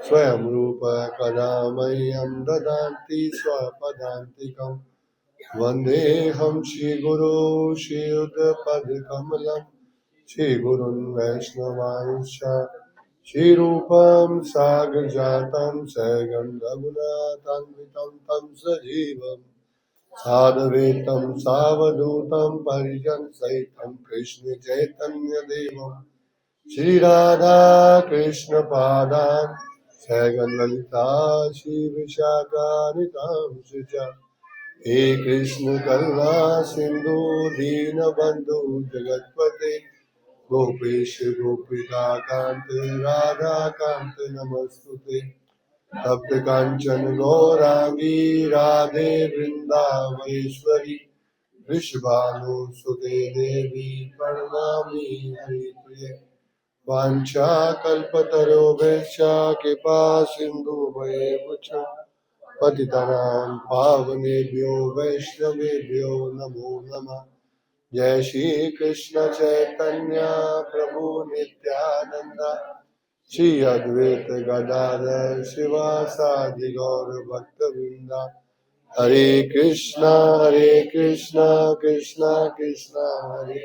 स्वयं रूप कदा मह्यं ददाति स्वपदान्तिकम् वन्देऽहं श्रीगुरो श्रीयुतपदकमलं श्रीगुरुन् वैष्णवांश्च श्रीरूपं साग्रजातं सगं रघुनाथान्वितं तं सजीवम् साधवेतं सावधूतं परिजनसहितं कृष्ण चैतन्य देवम् श्रीराधा कृष्ण पादान् सगं ललिता श्रीविशाखान्वितांश्च हे कृष्ण करुणा सिंधु दीनबंधु जगतपते गोपेश गोपिका कांत राधा कांत नमस्तुते तप्त कांचन गौरांगी राधे वृंदावनेश्वरी वृषभानुसुते देवी प्रणमामि हरिप्रिये वाञ्छाकल्पतरुभ्यश्च कृपा सिन्धुभ्येव च पतितानां पावनेभ्यो वैष्णवेभ्यो नमो नमः। जय श्री कृष्ण चैतन्य प्रभु नित्यानंद श्री अद्वैत गदाधर शिवासादि गौर भक्तवृंद हरे कृष्णा कृष्णा कृष्णा हरे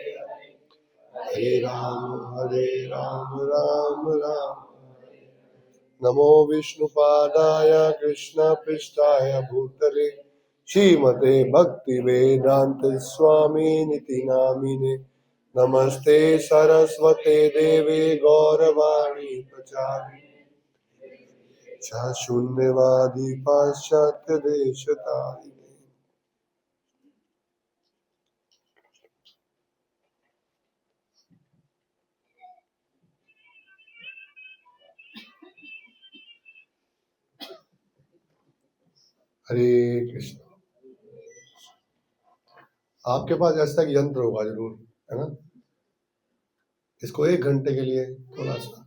हरे राम राम राम नमो विष्णुपादाय कृष्णपृष्ठाय भूतले श्रीमते भक्ति वेदांत स्वामी निति नामिने नमस्ते सरस्वते देवे गौरवाणी प्रचारिणे शून्यवादी पाश्चात्य देशतारिणे। हरे कृष्ण। आपके पास ऐसा एक यंत्र होगा जरूर, है ना? इसको 1 घंटे के लिए थोड़ा सा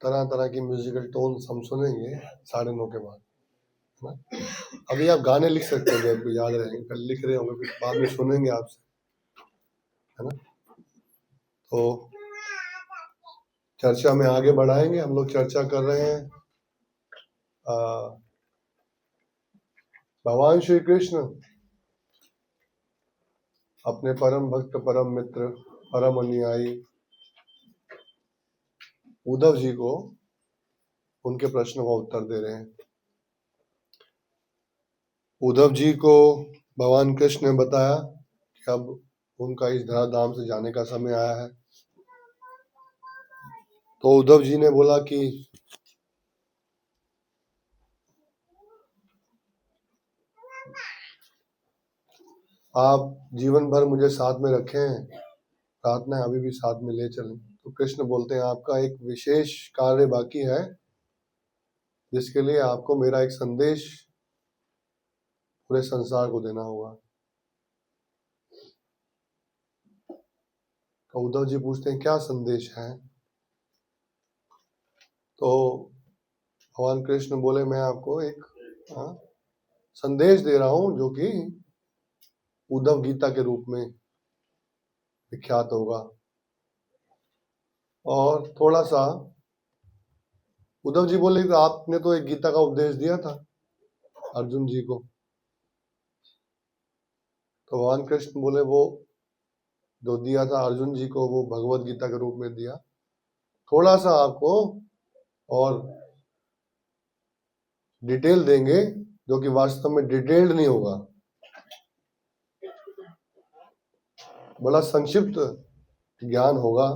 तरह तरह की म्यूजिकल टोन्स हम सुनेंगे 9:30 के बाद, है ना? अभी आप गाने लिख सकते हैं जो आपको याद रहेंगे, कल लिख रहे होंगे, फिर बाद में सुनेंगे आपसे, है ना? तो चर्चा में आगे बढ़ाएंगे। हम लोग चर्चा कर रहे हैं भगवान श्री कृष्ण अपने परम भक्त, परम मित्र, परम अनुयायी उद्धव जी को उनके प्रश्नों का उत्तर दे रहे हैं। उद्धव जी को भगवान कृष्ण ने बताया कि अब उनका इस धराधाम से जाने का समय आया है। तो उद्धव जी ने बोला कि आप जीवन भर मुझे साथ में रखें, प्रार्थना है अभी भी साथ में ले चलें। तो कृष्ण बोलते हैं आपका एक विशेष कार्य बाकी है जिसके लिए आपको मेरा एक संदेश पूरे संसार को देना होगा। तो उद्धव जी पूछते हैं क्या संदेश है? तो भगवान कृष्ण बोले मैं आपको एक संदेश दे रहा हूं जो कि उद्धव गीता के रूप में विख्यात होगा। और थोड़ा सा उद्धव जी बोले कि आपने तो एक गीता का उपदेश दिया था अर्जुन जी को। तो भगवान कृष्ण बोले वो जो दिया था अर्जुन जी को वो भगवत गीता के रूप में दिया, थोड़ा सा आपको और डिटेल देंगे जो कि वास्तव में डिटेल्ड नहीं होगा, बड़ा संक्षिप्त ज्ञान होगा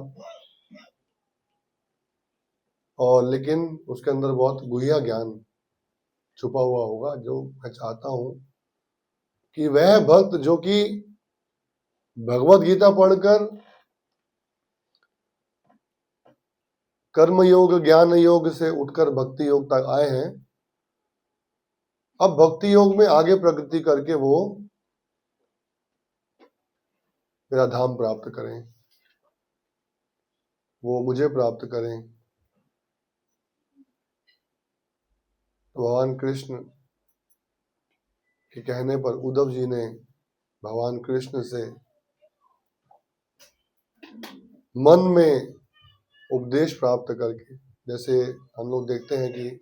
और लेकिन उसके अंदर बहुत गुह्य ज्ञान छुपा हुआ होगा। जो मैं चाहता हूं कि वह भक्त जो कि भगवत गीता पढ़कर कर्म योग ज्ञान योग से उठकर भक्ति योग तक आए हैं, अब भक्ति योग में आगे प्रगति करके वो मेरा धाम प्राप्त करें, वो मुझे प्राप्त करें। तो भगवान कृष्ण के कहने पर उद्धव जी ने भगवान कृष्ण से मन में उपदेश प्राप्त करके, जैसे हम लोग देखते हैं कि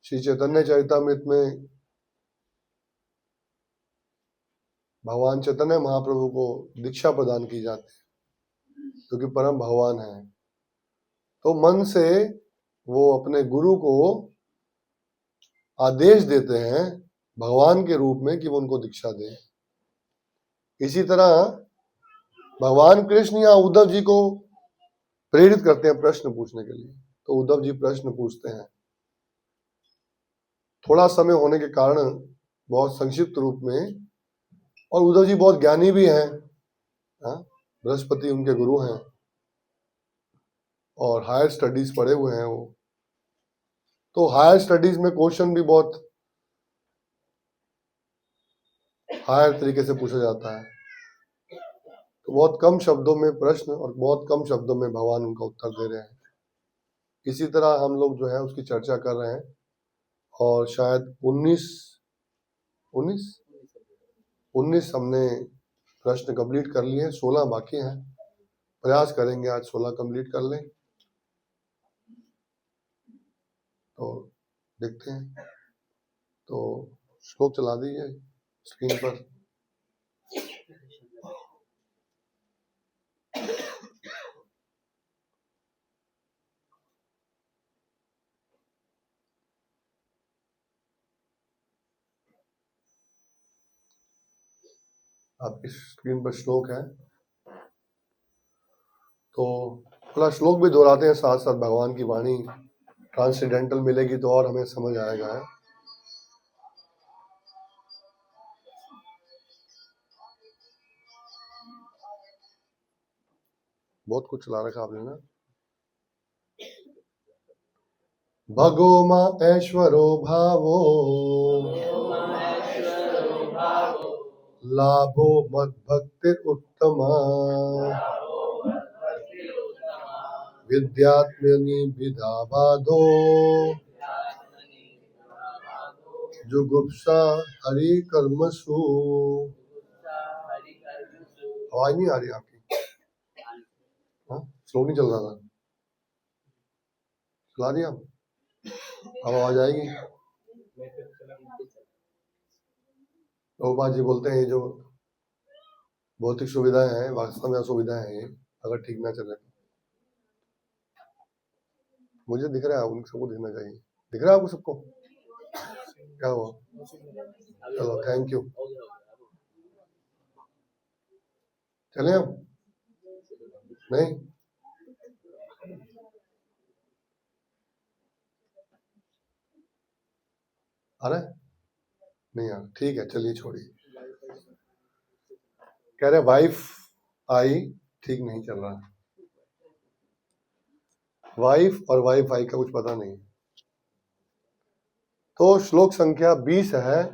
श्री चैतन्य चरितामृत में भगवान चैतन्य महाप्रभु को दीक्षा प्रदान की जाती है, क्योंकि परम भगवान है। तो मन से वो अपने गुरु को आदेश देते हैं भगवान के रूप में कि वो उनको दीक्षा दे। इसी तरह भगवान कृष्ण या उद्धव जी को प्रेरित करते हैं प्रश्न पूछने के लिए। तो उद्धव जी प्रश्न पूछते हैं, थोड़ा समय होने के कारण बहुत संक्षिप्त रूप में। और उद्धव जी बहुत ज्ञानी भी हैं, बृहस्पति उनके गुरु हैं और हायर स्टडीज पढ़े हुए हैं वो। तो हायर स्टडीज में क्वेश्चन भी बहुत हायर तरीके से पूछा जाता है। तो बहुत कम शब्दों में प्रश्न और बहुत कम शब्दों में भगवान उनका उत्तर दे रहे हैं। इसी तरह हम लोग जो है उसकी चर्चा कर रहे हैं और शायद 19 हमने प्रश्न कंप्लीट कर लिए हैं, 16 बाकी हैं। प्रयास करेंगे आज 16 कंप्लीट कर लें। तो देखते हैं, तो श्लोक चला दीजिए स्क्रीन पर। आपकी स्क्रीन पर श्लोक है, तो थोड़ा श्लोक भी दोहराते हैं साथ साथ। भगवान की वाणी ट्रांसेंडेंटल मिलेगी तो और हमें समझ आएगा है। बहुत कुछ चला रखा आपने ना। भगो मा ऐश्वरो भावो लाभो मद भक्ति उत्तमा विद्यात्मनि विधा बाधो जुगुप्सा हरि कर्मसु। आवाज नहीं आ रही आपकी? स्लो नहीं चल रहा था, चला दिया अब आवाज आएगी। प्रभुपाद जी बोलते हैं जो भौतिक सुविधाएं हैं वास्तव में असुविधाएं हैं, अगर ठीक ना चले। मुझे दिख रहा है, उन सबको दिखना चाहिए। दिख रहा है आपको सबको? क्या हुआ? चलो थैंक यू। चले हम? नहीं आ रहा है? नहीं आ रहा, ठीक है चलिए छोड़िए। कह रहे वाइफ आई ठीक नहीं चल रहा। वाइफ और वाईफाई का कुछ पता नहीं। तो श्लोक संख्या 20 है।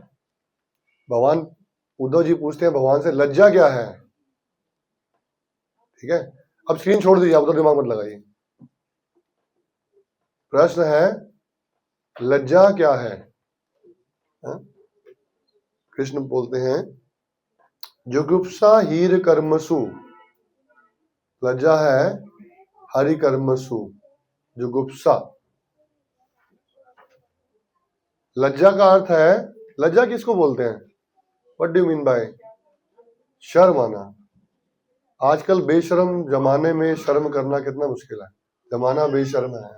भगवान उद्धव जी पूछते हैं भगवान से लज्जा क्या है। ठीक है, अब स्क्रीन छोड़ दीजिए, आप तो दिमाग मत लगाइए। प्रश्न है लज्जा क्या है? कृष्ण बोलते हैं जुगुप्सा हीर कर्मसु। लज्जा है हरि कर्मसु। जुगुप्सा, लज्जा का अर्थ है, लज्जा किसको बोलते हैं? What do you mean by शर्म आना? आजकल बेशर्म जमाने में शर्म करना कितना मुश्किल है। जमाना बेशर्म है।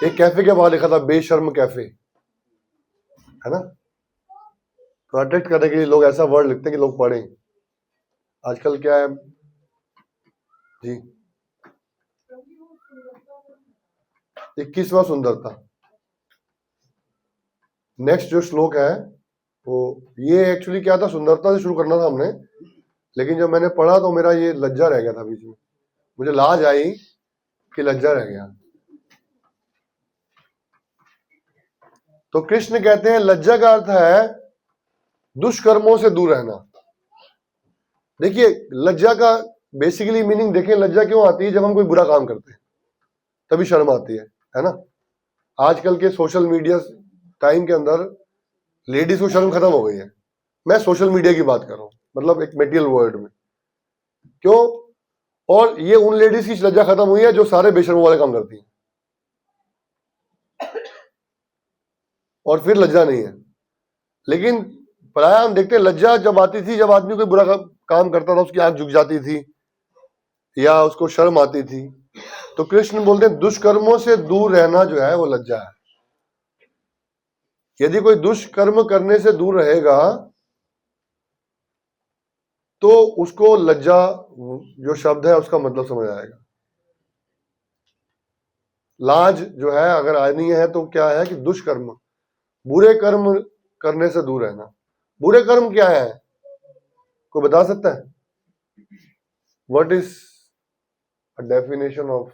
एक कैफे के बाहर लिखा था बेशर्म कैफे, है ना? तो अट्रैक्ट करने के लिए लोग ऐसा वर्ड लिखते हैं कि लोग पढ़ें। आजकल क्या है जी? 21वां सुंदरता। नेक्स्ट जो श्लोक है वो ये एक्चुअली क्या था, सुंदरता से शुरू करना था हमने, लेकिन जब मैंने पढ़ा तो मेरा ये लज्जा रह गया था बीच में। मुझे लाज आई कि लज्जा रह गया। तो कृष्ण कहते हैं लज्जा का अर्थ है दुष्कर्मों से दूर रहना। देखिए लज्जा का बेसिकली मीनिंग देखें, लज्जा क्यों आती है? जब हम कोई बुरा काम करते हैं तभी शर्म आती है ना? आजकल के सोशल मीडिया टाइम के अंदर लेडीज को शर्म खत्म हो गई है। मैं सोशल मीडिया की बात कर रहा हूं, मतलब एक मेटीरियल वर्ल्ड में। क्यों? और ये उन लेडीज की लज्जा खत्म हुई है जो सारे बेशर्मों वाले काम करती हैं, और फिर लज्जा नहीं है। लेकिन प्राय हम देखते हैं लज्जा जब आती थी, जब आदमी कोई बुरा काम करता था, उसकी आंख झुक जाती थी या उसको शर्म आती थी। तो कृष्ण बोलते हैं दुष्कर्मों से दूर रहना जो है वो लज्जा है। यदि कोई दुष्कर्म करने से दूर रहेगा तो उसको लज्जा जो शब्द है उसका मतलब समझ आएगा। लाज जो है अगर आनी है तो क्या है कि दुष्कर्म, बुरे कर्म करने से दूर रहना। बुरे कर्म क्या है, कोई बता सकता है? What is a definition of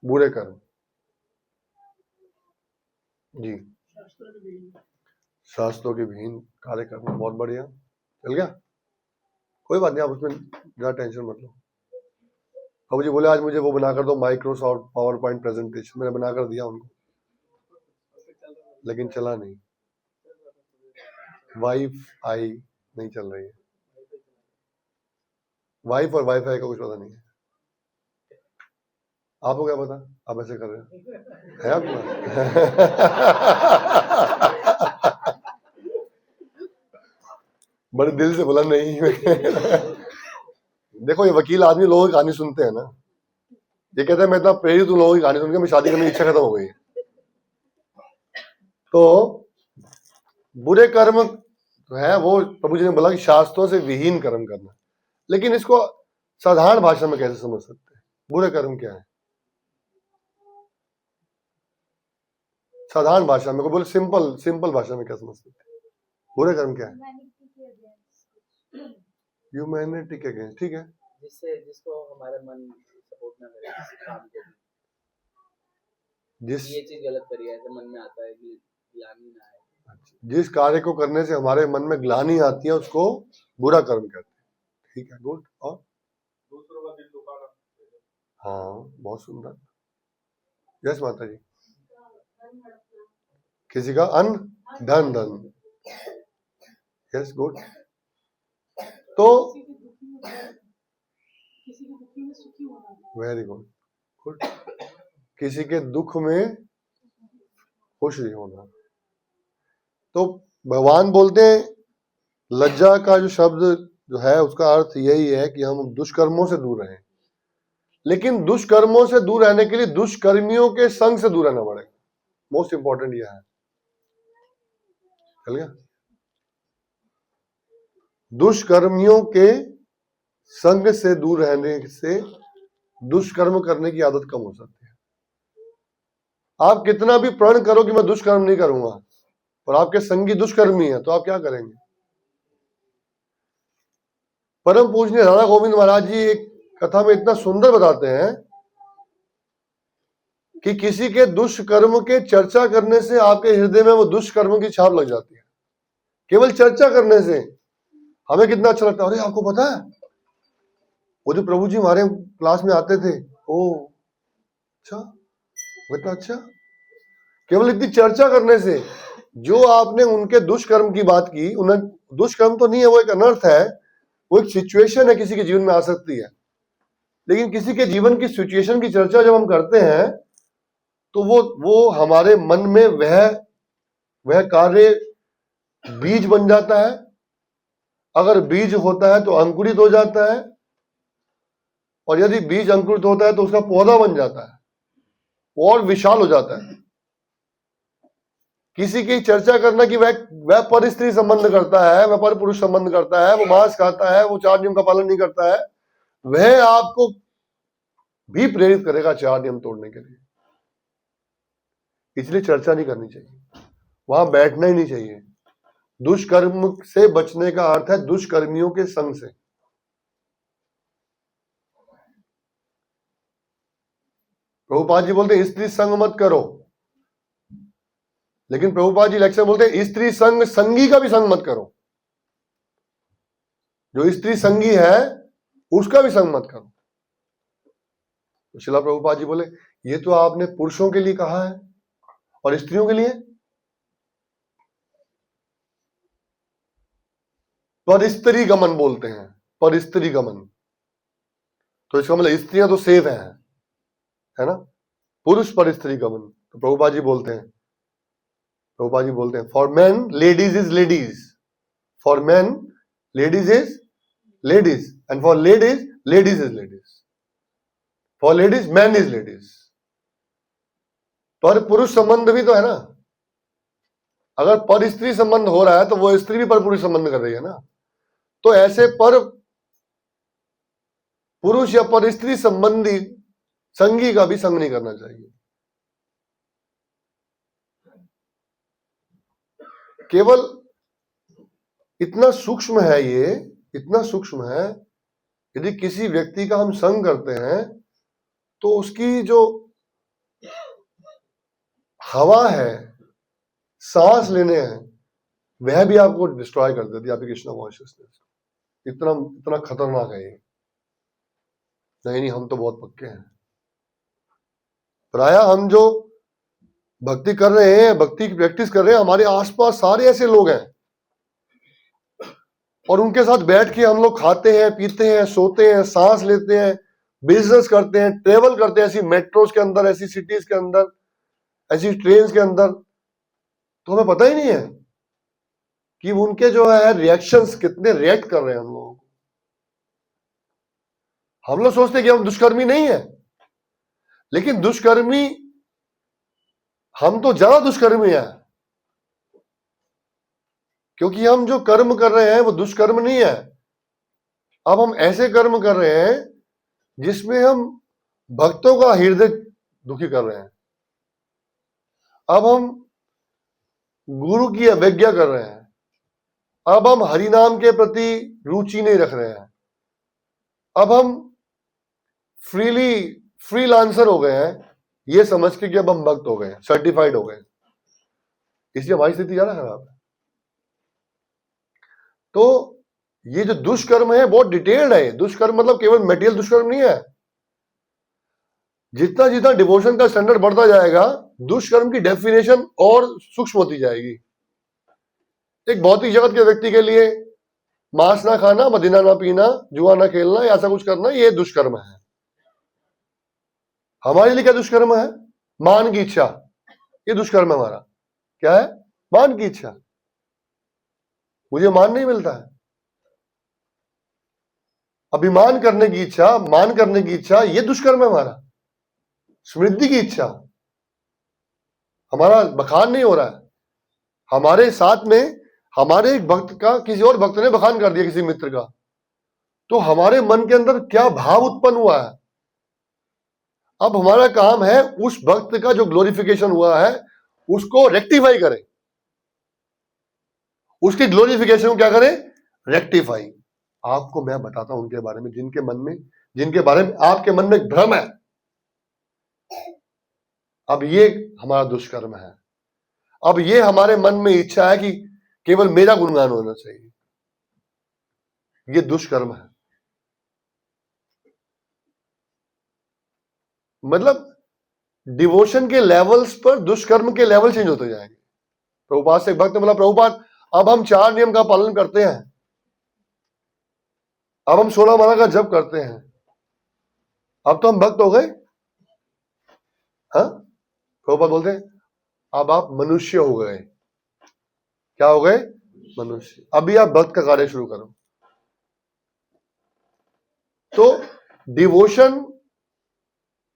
बुरे कर्म? जी, शास्त्रों के विहीन कार्य करना। बहुत बढ़िया, चल गया, कोई बात नहीं, आप उसमें ज्यादा टेंशन मत लो। अब जी बोले आज मुझे वो बना कर दो माइक्रोसॉफ्ट पावर पॉइंट प्रेजेंटेशन, मैंने बना कर दिया उनको, लेकिन चला नहीं। वाइफ आई नहीं चल रही है, वाइफ और वाईफाई का कुछ पता नहीं है। आपको क्या पता, आप ऐसे कर रहे हैं आपको? बड़े दिल से बोला नहीं। देखो ये वकील आदमी लोगों की कहानी सुनते हैं ना, ये कहते हैं मैं इतना प्रेरित हूं लोगों की कहानी सुनकर, मैं शादी करने की इच्छा खत्म हो गई। तो बुरे कर्म जो है वो प्रभु जी ने बोला कि शास्त्रों से विहीन कर्म करना। लेकिन इसको साधारण भाषा में कैसे समझ सकते हैं? बुरे कर्म क्या है साधारण भाषा में? को बोले सिंपल भाषा में क्या समझ सकते हैं? बुरे कर्म क्या है? ह्यूमैनिटी के अगेंस्ट, ठीक है, जिसको हमारा मन सपोर्ट ना करे काम को, जिस ये चीज गलत करी है, ऐसे मन में आता है कि ग्लानि ना आए। जिस कार्य को करने से हमारे मन में ग्लानि आती है उसको बुरा कर्म कहते हैं, ठीक है, गुड। और दूसरों का दिल दुखाना, हाँ बहुत सुंदर, यस माता जी। किसी का अन्न धन, यस गुड। तो वेरी गुड, किसी के दुख में खुश नहीं होना। तो भगवान बोलते हैं लज्जा का जो शब्द जो है उसका अर्थ यही है कि हम दुष्कर्मों से दूर रहें। लेकिन दुष्कर्मों से दूर रहने के लिए दुष्कर्मियों के संग से दूर रहना पड़ेगा। मोस्ट इंपॉर्टेंट यह है, चल गया? दुष्कर्मियों के संग से दूर रहने से दुष्कर्म करने की आदत कम हो सकती है। आप कितना भी प्रण करो कि मैं दुष्कर्म नहीं करूंगा, और आपके संगी दुष्कर्मी है, तो आप क्या करेंगे? परम पूजनीय राधा गोविंद महाराज जी एक कथा में इतना सुंदर बताते हैं कि किसी के दुष्कर्म के चर्चा करने से आपके हृदय में वो दुष्कर्म की छाप लग जाती है। केवल चर्चा करने से हमें कितना अच्छा लगता है, अरे आपको पता है वो जो प्रभु जी हमारे क्लास में आते थे, ओ अच्छा, बेटा अच्छा। केवल इतनी चर्चा करने से जो आपने उनके दुष्कर्म की बात की, उन्हें दुष्कर्म तो नहीं है, वो एक अनर्थ है, वो एक सिचुएशन है, किसी के जीवन में आ सकती है। लेकिन किसी के जीवन की सिचुएशन की चर्चा जब हम करते हैं तो वो हमारे मन में वह कार्य बीज बन जाता है। अगर बीज होता है तो अंकुरित हो जाता है, और यदि बीज अंकुरित होता है तो उसका पौधा बन जाता है, और विशाल हो जाता है। किसी की चर्चा करना कि वह पर स्त्री संबंध करता है, वह पर पुरुष संबंध करता है, वो मांस खाता है, वो 4 नियम का पालन नहीं करता है, वह आपको भी प्रेरित करेगा 4 नियम तोड़ने के लिए। इसलिए चर्चा नहीं करनी चाहिए, वहां बैठना ही नहीं चाहिए। दुष्कर्म से बचने का अर्थ है दुष्कर्मियों के संग से। प्रभुपाद जी बोलते हैं स्त्री संग मत करो, लेकिन प्रभुपाद जी लेक्चर बोलते हैं स्त्री संग संगी का भी संग मत करो। जो स्त्री संगी है उसका भी संग मत करो। तो शिला प्रभुपाद जी बोले ये तो आपने पुरुषों के लिए कहा है, और स्त्रियों के लिए? परिस्त्री गमन बोलते हैं, परिस्त्री गमन। तो इसका मतलब स्त्रियां तो सेफ है ना, पुरुष परिस्त्री गमन। तो प्रभुपाद जी बोलते हैं, for man ladies is ladies, for man ladies is ladies, and for ladies ladies is ladies, for ladies man is ladies. पर पुरुष संबंध भी तो है ना। अगर पर स्त्री संबंध हो रहा है तो वो स्त्री भी पर पुरुष संबंध कर रही है ना। तो ऐसे पर पुरुष या पर स्त्री संबंधी संगी का भी संग नहीं करना चाहिए। केवल इतना सूक्ष्म है ये, इतना सूक्ष्म है। यदि किसी व्यक्ति का हम संग करते हैं तो उसकी जो हवा है, सांस लेने हैं, वह भी आपको डिस्ट्रॉय कर देती है, आपकी कृष्णा कॉन्शियसनेस। इतना इतना खतरनाक है ये। नहीं, हम तो बहुत पक्के हैं। प्राय हम जो भक्ति कर रहे हैं, भक्ति की प्रैक्टिस कर रहे हैं, हमारे आसपास सारे ऐसे लोग हैं, और उनके साथ बैठ के हम लोग खाते हैं, पीते हैं, सोते हैं, सांस लेते हैं, बिजनेस करते हैं, ट्रेवल करते हैं, ऐसी मेट्रोज के अंदर, ऐसी सिटीज के अंदर, ऐसी ट्रेन के अंदर। तो हमें पता ही नहीं है कि उनके जो है रिएक्शंस कितने रिएक्ट कर रहे हैं हम लोग। हम लोग सोचते हैं कि हम दुष्कर्मी नहीं है, लेकिन दुष्कर्मी, हम तो ज्यादा दुष्कर्मी है, क्योंकि हम जो कर्म कर रहे हैं वो दुष्कर्म नहीं है। अब हम ऐसे कर्म कर रहे हैं जिसमें हम भक्तों का हृदय दुखी कर रहे हैं। अब हम गुरु की अवज्ञा कर रहे हैं। अब हम हरिनाम के प्रति रुचि नहीं रख रहे हैं। अब हम फ्रीलांसर हो गए हैं, ये समझ के कि अब हम भक्त हो गए, सर्टिफाइड हो गए। इसलिए हमारी स्थिति ज्यादा खराब है। तो ये जो दुष्कर्म है बहुत डिटेल्ड है। दुष्कर्म मतलब केवल मेटेरियल दुष्कर्म नहीं है। जितना जितना डिवोशन का स्टैंडर्ड बढ़ता जाएगा, दुष्कर्म की डेफिनेशन और सूक्ष्म होती जाएगी। एक भौतिक जगत के व्यक्ति के लिए मांस ना खाना, मदीना ना पीना, जुआ ना खेलना, ऐसा कुछ करना, ये दुष्कर्म है। हमारे लिए क्या दुष्कर्म है? मान की इच्छा, ये दुष्कर्म है हमारा। क्या है? मान की इच्छा। मुझे मान नहीं मिलता है, अभिमान करने की इच्छा, मान करने की इच्छा, ये दुष्कर्म है हमारा। समृद्धि की इच्छा, हमारा बखान नहीं हो रहा है। हमारे साथ में हमारे एक भक्त का किसी और भक्त ने बखान कर दिया, किसी मित्र का, तो हमारे मन के अंदर क्या भाव उत्पन्न हुआ है। अब हमारा काम है उस भक्त का जो ग्लोरिफिकेशन हुआ है उसको रेक्टिफाई करें, उसकी ग्लोरिफिकेशन को क्या करें? रेक्टिफाई। आपको मैं बताता हूं उनके बारे में जिनके बारे में आपके मन में एक भ्रम है। अब ये हमारा दुष्कर्म है। अब ये हमारे मन में इच्छा है कि केवल मेरा गुणगान होना चाहिए, ये दुष्कर्म है। मतलब डिवोशन के लेवल्स पर दुष्कर्म के लेवल चेंज होते जाएंगे। प्रभुपाद से एक भक्त ने बोला, प्रभुपाद अब हम 4 नियम का पालन करते हैं, अब हम 16 माला का जप करते हैं, अब तो हम भक्त हो गए। हाँ, प्रभुपाद बोलते हैं अब आप मनुष्य हो गए। क्या हो गए? मनुष्य। अभी आप भक्त का कार्य शुरू करो। तो डिवोशन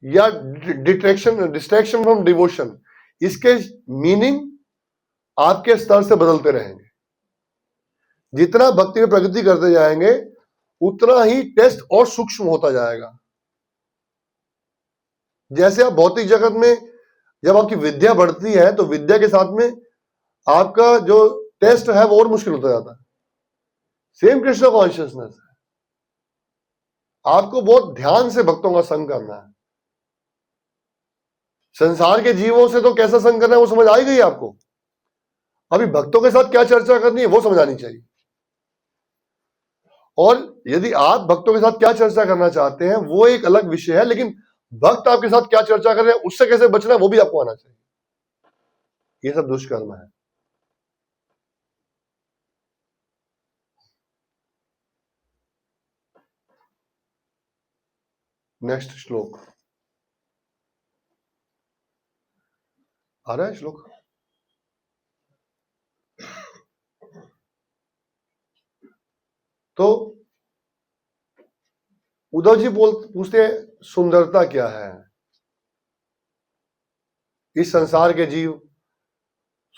या डिस्ट्रैक्शन फ्रॉम डिवोशन, इसके मीनिंग आपके स्तर से बदलते रहेंगे। जितना भक्ति में प्रगति करते जाएंगे उतना ही टेस्ट और सूक्ष्म होता जाएगा। जैसे आप भौतिक जगत में जब आपकी विद्या बढ़ती है तो विद्या के साथ में आपका जो टेस्ट है वो और मुश्किल होता जाता है। सेम कृष्ण कॉन्शियसनेस है। आपको बहुत ध्यान से भक्तों का संग करना है। संसार के जीवों से तो कैसा संग करना है वो समझ आई गई आपको। अभी भक्तों के साथ क्या चर्चा करनी है वो समझ आनी चाहिए। और यदि आप भक्तों के साथ क्या चर्चा करना चाहते हैं वो एक अलग विषय है, लेकिन भक्त आपके साथ क्या चर्चा कर रहे हैं उससे कैसे बचना है वो भी आपको आना चाहिए। ये सब दुष्कर्म है। नेक्स्ट श्लोक आ रहा है श्लोक। तो उद्धव जी पूछते हैं सुंदरता क्या है। इस संसार के जीव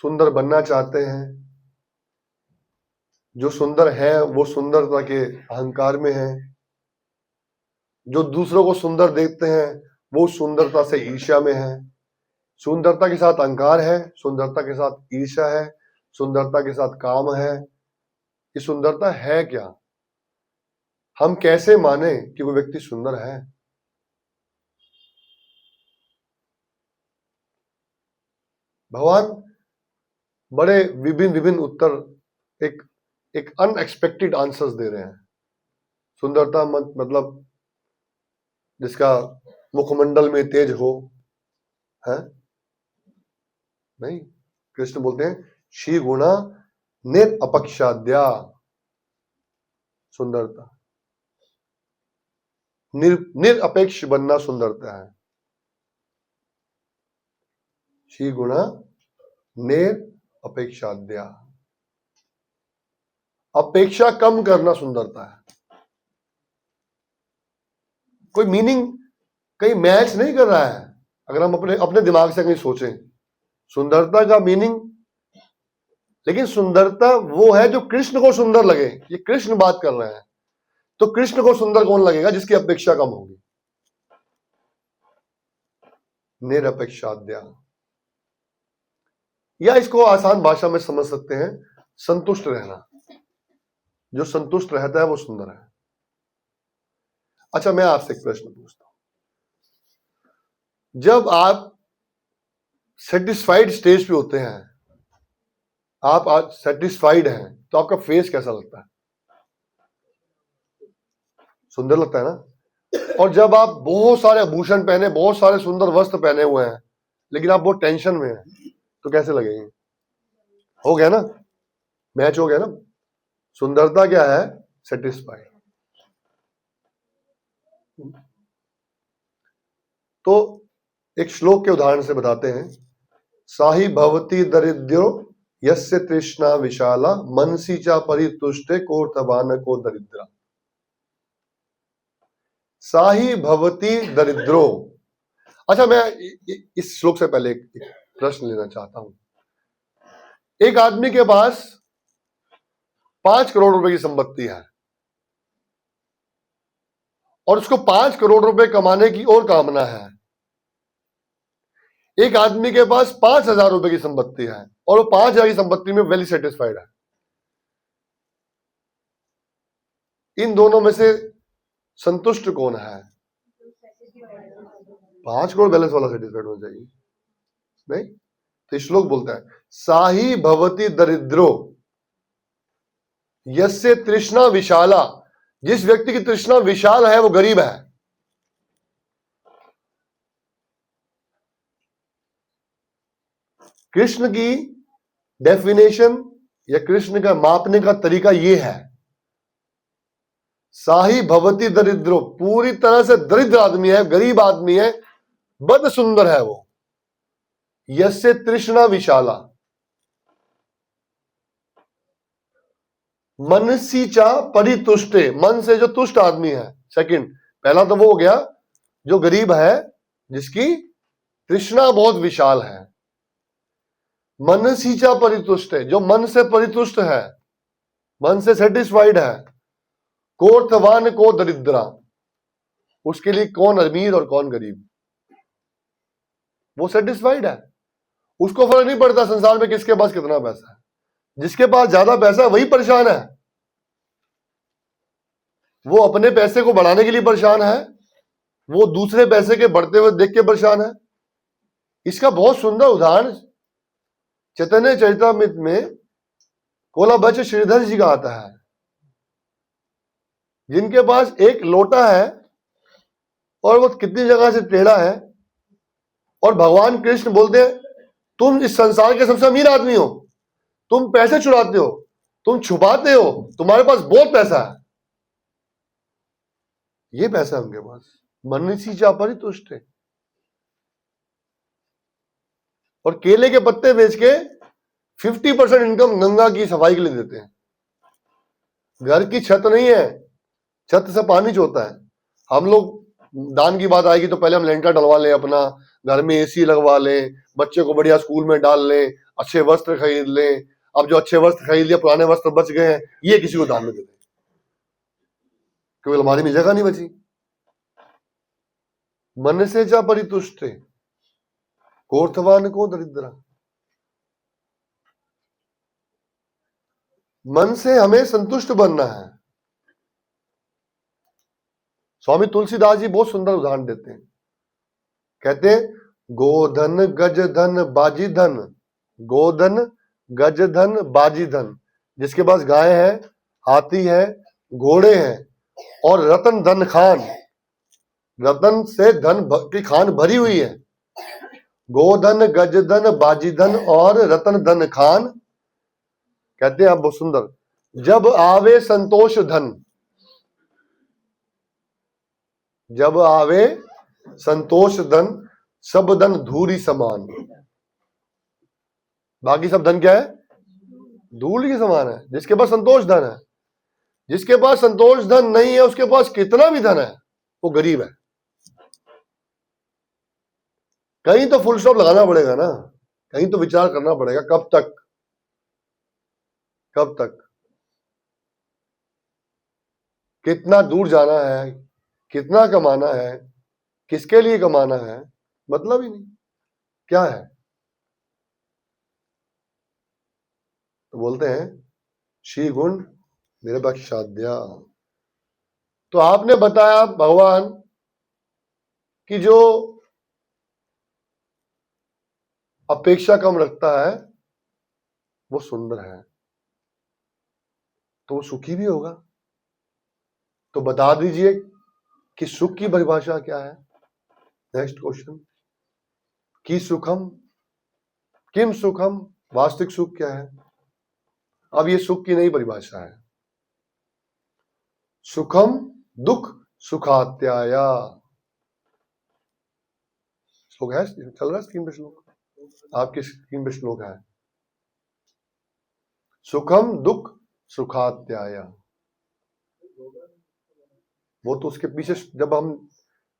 सुंदर बनना चाहते हैं। जो सुंदर है वो सुंदरता के अहंकार में है। जो दूसरों को सुंदर देखते हैं वो सुंदरता से ईर्ष्या में है। सुंदरता के साथ अहंकार है, सुंदरता के साथ ईर्ष्या है, सुंदरता के साथ काम है। ये सुंदरता है क्या? हम कैसे माने कि वो व्यक्ति सुंदर है? भगवान बड़े विभिन्न विभिन्न उत्तर, एक अनएक्सपेक्टेड आंसर्स दे रहे हैं। सुंदरता मतलब जिसका मुखमंडल में तेज हो, है नहीं। कृष्ण बोलते हैं श्री गुणा निरअपक्षाद्या। सुंदरता निरपेक्ष बनना सुंदरता है। श्री गुणा निरपेक्षाद्या, अपेक्षा कम करना सुंदरता है। कोई मीनिंग कहीं मैच नहीं कर रहा है। अगर हम अपने दिमाग से कहीं सोचें सुंदरता का मीनिंग, लेकिन सुंदरता वो है जो कृष्ण को सुंदर लगे। ये कृष्ण बात कर रहे हैं, तो कृष्ण को सुंदर कौन लगेगा? जिसकी अपेक्षा कम होगी। निरपेक्षाद्या, या इसको आसान भाषा में समझ सकते हैं संतुष्ट रहना। जो संतुष्ट रहता है वो सुंदर है। अच्छा, मैं आपसे एक प्रश्न पूछता हूं। जब आप सेटिस्फाइड स्टेज पे होते हैं, आप आज सेटिस्फाइड हैं, तो आपका फेस कैसा लगता है? सुंदर लगता है ना। और जब आप बहुत सारे आभूषण पहने, बहुत सारे सुंदर वस्त्र पहने हुए हैं, लेकिन आप बहुत टेंशन में हैं, तो कैसे लगेंगे? हो गया ना, मैच हो गया ना। सुंदरता क्या है? सेटिस्फाइड। तो एक श्लोक के उदाहरण से बताते हैं। साही भवती दरिद्रो यस्य तृष्णा विशाला मनसी चा परितुष्टे कोर्थवान को दरिद्रा। साही भवती दरिद्रो। अच्छा, मैं इस श्लोक से पहले एक प्रश्न लेना चाहता हूं। एक आदमी के पास 5 करोड़ रुपए की संपत्ति है और उसको 5 करोड़ रुपए कमाने की और कामना है। एक आदमी के पास 5,000 रुपए की संपत्ति है और वो 5,000 की संपत्ति में वेल सेटिस्फाइड है। इन दोनों में से संतुष्ट कौन है? 5 करोड़ बैलेंस वाला सेटिस्फाइड होना चाहिए, नहीं? तो श्लोक बोलता है साही भवती दरिद्रो यस्य तृष्णा विशाला। जिस व्यक्ति की तृष्णा विशाल है वो गरीब है। कृष्ण की डेफिनेशन या कृष्ण का मापने का तरीका यह है, साही भवती दरिद्रो, पूरी तरह से दरिद्र आदमी है, गरीब आदमी है, बद सुंदर है वो। यस्य तृष्णा विशाला, मनसी चा परितुष्टे, मन से जो तुष्ट आदमी है। सेकंड, पहला तो वो हो गया जो गरीब है, जिसकी तृष्णा बहुत विशाल है। मनसी चा परितुष्टे, जो मन से परितुष्ट है, मन से सेटिस्फाइड है। कोर्थवान को दरिद्रा, उसके लिए कौन अमीर और कौन गरीब, वो सेटिस्फाइड है। उसको फर्क नहीं पड़ता संसार में किसके पास कितना पैसा है। जिसके पास ज्यादा पैसा है वही परेशान है। वो अपने पैसे को बढ़ाने के लिए परेशान है, वो दूसरे पैसे के बढ़ते हुए देख के परेशान है। इसका बहुत सुंदर उदाहरण चैतन्य चरितामृत में कोलाबच श्रीधर जी का आता है, जिनके पास एक लोटा है और वो कितनी जगह से टेढ़ा है, और भगवान कृष्ण बोलते हैं तुम इस संसार के सबसे अमीर आदमी हो, तुम पैसे चुराते हो, तुम छुपाते हो, तुम्हारे पास बहुत पैसा है। ये पैसा है उनके पास। मनुष्य जा परितुष्ट है। और केले के पत्ते बेच के 50% इनकम गंगा की सफाई के लिए देते हैं। घर की छत नहीं है, छत से पानी चोता है। हम लोग दान की बात आएगी तो पहले हम लेंटर डलवा लें, अपना घर में एसी लगवा लें, बच्चे को बढ़िया स्कूल में डाल लें, अच्छे वस्त्र खरीद लें। अब जो अच्छे वस्त्र खरीद लिए, पुराने वस्त्र बच गए हैं, ये किसी को दान में दे दें, क्योंकि अलमारी में जगह नहीं बची। मन से जा परितुष्ट कोर्थवान को दरिद्रा। मन से हमें संतुष्ट बनना है। स्वामी तुलसीदास जी बहुत सुंदर उदाहरण देते हैं। कहते हैं गोधन गज धन बाजी धन, गोधन गज धन बाजी धन। जिसके पास गाय है, हाथी है, घोड़े हैं और रतन धन खान, रतन से धन की खान भरी हुई है। गोधन गज धन बाजी धन और रतन धन खान। कहते हैं आप बहुत सुंदर, जब आवे संतोष धन, जब आवे संतोष धन, सब धन धूरी समान। बाकी सब धन क्या है? धूल के समान है। जिसके पास संतोष धन है, जिसके पास संतोष धन नहीं है, उसके पास कितना भी धन है वो गरीब है। कहीं तो फुल स्टॉप लगाना पड़ेगा ना, कहीं तो विचार करना पड़ेगा। कब तक, कब तक, कितना दूर जाना है, कितना कमाना है, किसके लिए कमाना है, मतलब ही नहीं। क्या है? तो बोलते हैं श्री गुण निरपक्षाद्या। तो आपने बताया भगवान कि जो अपेक्षा कम रखता है वो सुंदर है, तो वो सुखी भी होगा। तो बता दीजिए कि सुख की परिभाषा क्या है? नेक्स्ट क्वेश्चन, कि सुखम किम सुखम, वास्तविक सुख क्या है? अब ये सुख की नई परिभाषा है। सुखम दुख सुखात्याया। श्लोक है, चल रहा है स्क्रीन पे श्लोक, आपकी स्क्रीन पे श्लोक है। सुखम दुख सुखात्याया। वो तो उसके पीछे, जब हम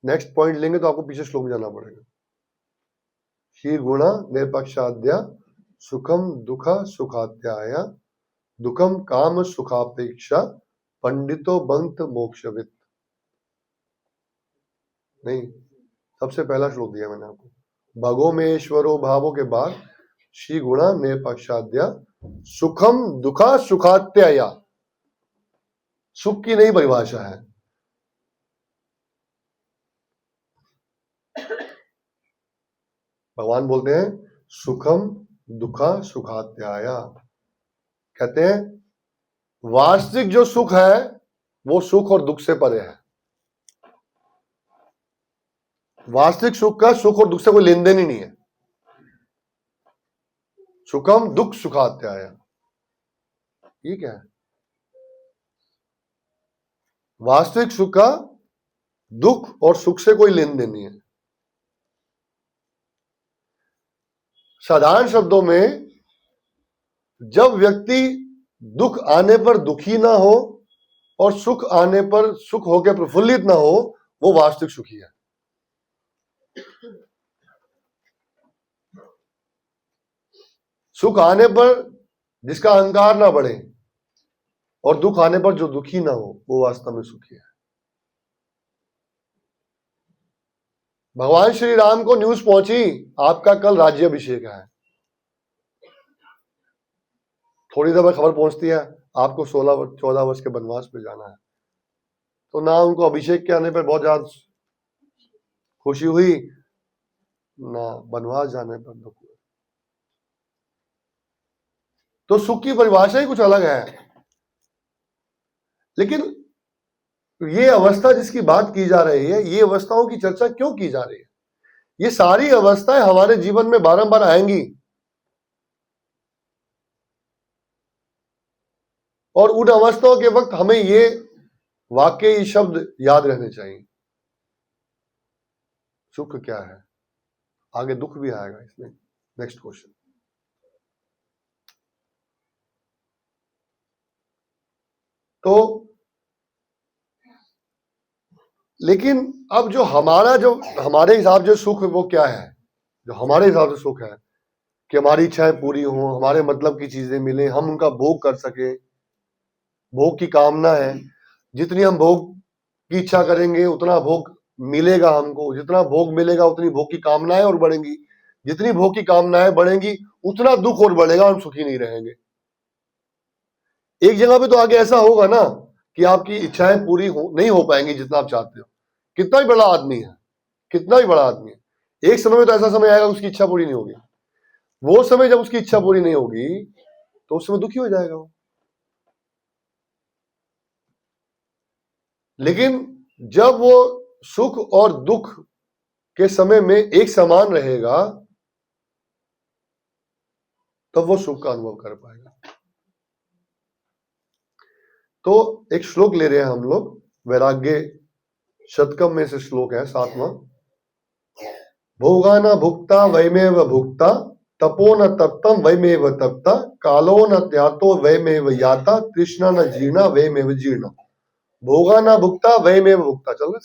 नेक्स्ट पॉइंट लेंगे तो आपको पीछे श्लोक में जाना पड़ेगा। ही गुण निरपक्षाद्या सुखम दुख सुखात्याय, दुखम काम सुखापेक्षा पंडितो बंत मोक्षवित। नहीं, सबसे पहला श्लोक दिया मैंने आपको। भगो में ईश्वरो भावों के बाद श्री गुणा निरपक्षाद्या सुखम दुखा सुखात्याय। सुख की नई परिभाषा है। भगवान बोलते हैं सुखम दुखा सुखात्याय। कहते हैं वास्तविक जो सुख है वो सुख और दुख से परे है। वास्तविक सुख का सुख और दुख से कोई लेन देन ही नहीं है। सुखम दुख सुखात्याय, ये क्या है? वास्तविक सुख का दुख और सुख से कोई लेन देन नहीं है। साधारण शब्दों में, जब व्यक्ति दुख आने पर दुखी ना हो और सुख आने पर सुख होकर प्रफुल्लित ना हो, वो वास्तविक सुखी है। सुख आने पर जिसका अहंकार ना बढ़े और दुख आने पर जो दुखी ना हो, वो वास्तव में सुखी है। भगवान श्री राम को न्यूज पहुंची आपका कल राज्याभिषेक है। थोड़ी देर बाद खबर पहुंचती है आपको 14 वर्ष के वनवास पे जाना है। तो ना उनको अभिषेक के आने पर बहुत ज्यादा खुशी हुई, ना वनवास जाने पर दुख हुआ। तो सुख की परिभाषा ही कुछ अलग है। लेकिन ये अवस्था जिसकी बात की जा रही है, ये अवस्थाओं की चर्चा क्यों की जा रही है? ये सारी अवस्थाएं हमारे जीवन में बारंबार आएंगी और उन अवस्थाओं के वक्त हमें ये वाक्य शब्द याद रहने चाहिए। सुख क्या है? आगे दुख भी आएगा इसमें। Next question. तो लेकिन अब जो हमारे हिसाब से सुख वो क्या है? जो हमारे हिसाब से सुख है कि हमारी इच्छाएं पूरी हों, हमारे मतलब की चीजें मिले, हम उनका भोग कर सके, भोग की कामना है। जितनी हम भोग की इच्छा करेंगे उतना भोग मिलेगा हमको, जितना भोग मिलेगा उतनी भोग की कामनाएं और बढ़ेंगी, जितनी भोग की कामनाएं बढ़ेंगी उतना दुख और बढ़ेगा, हम सुखी नहीं रहेंगे। एक जगह पे तो आगे ऐसा होगा ना कि आपकी इच्छाएं पूरी नहीं हो पाएंगी जितना आप चाहते हो, कितना भी बड़ा आदमी है, कितना भी बड़ा आदमी है, एक समय में तो ऐसा समय आएगा उसकी इच्छा पूरी नहीं होगी। वो समय जब उसकी इच्छा पूरी नहीं होगी तो उस समय दुखी हो जाएगा वो। लेकिन जब वो सुख और दुख के समय में एक समान रहेगा तब वो सुख का अनुभव कर पाएगा। तो एक श्लोक ले रहे हैं हम लोग, वैराग्य शतकम में से श्लोक है 7वां। भोगाना भुक्ता वैमेव भुक्ता, तपो न तप्तम वैमेव तप्ता, कालो न त्यातो वैमेव याता, तृष्णा न जीर्णा वैमेव जीर्णा। भोगाना भुक्ता वैमेव भुक्ता। चल रहा है?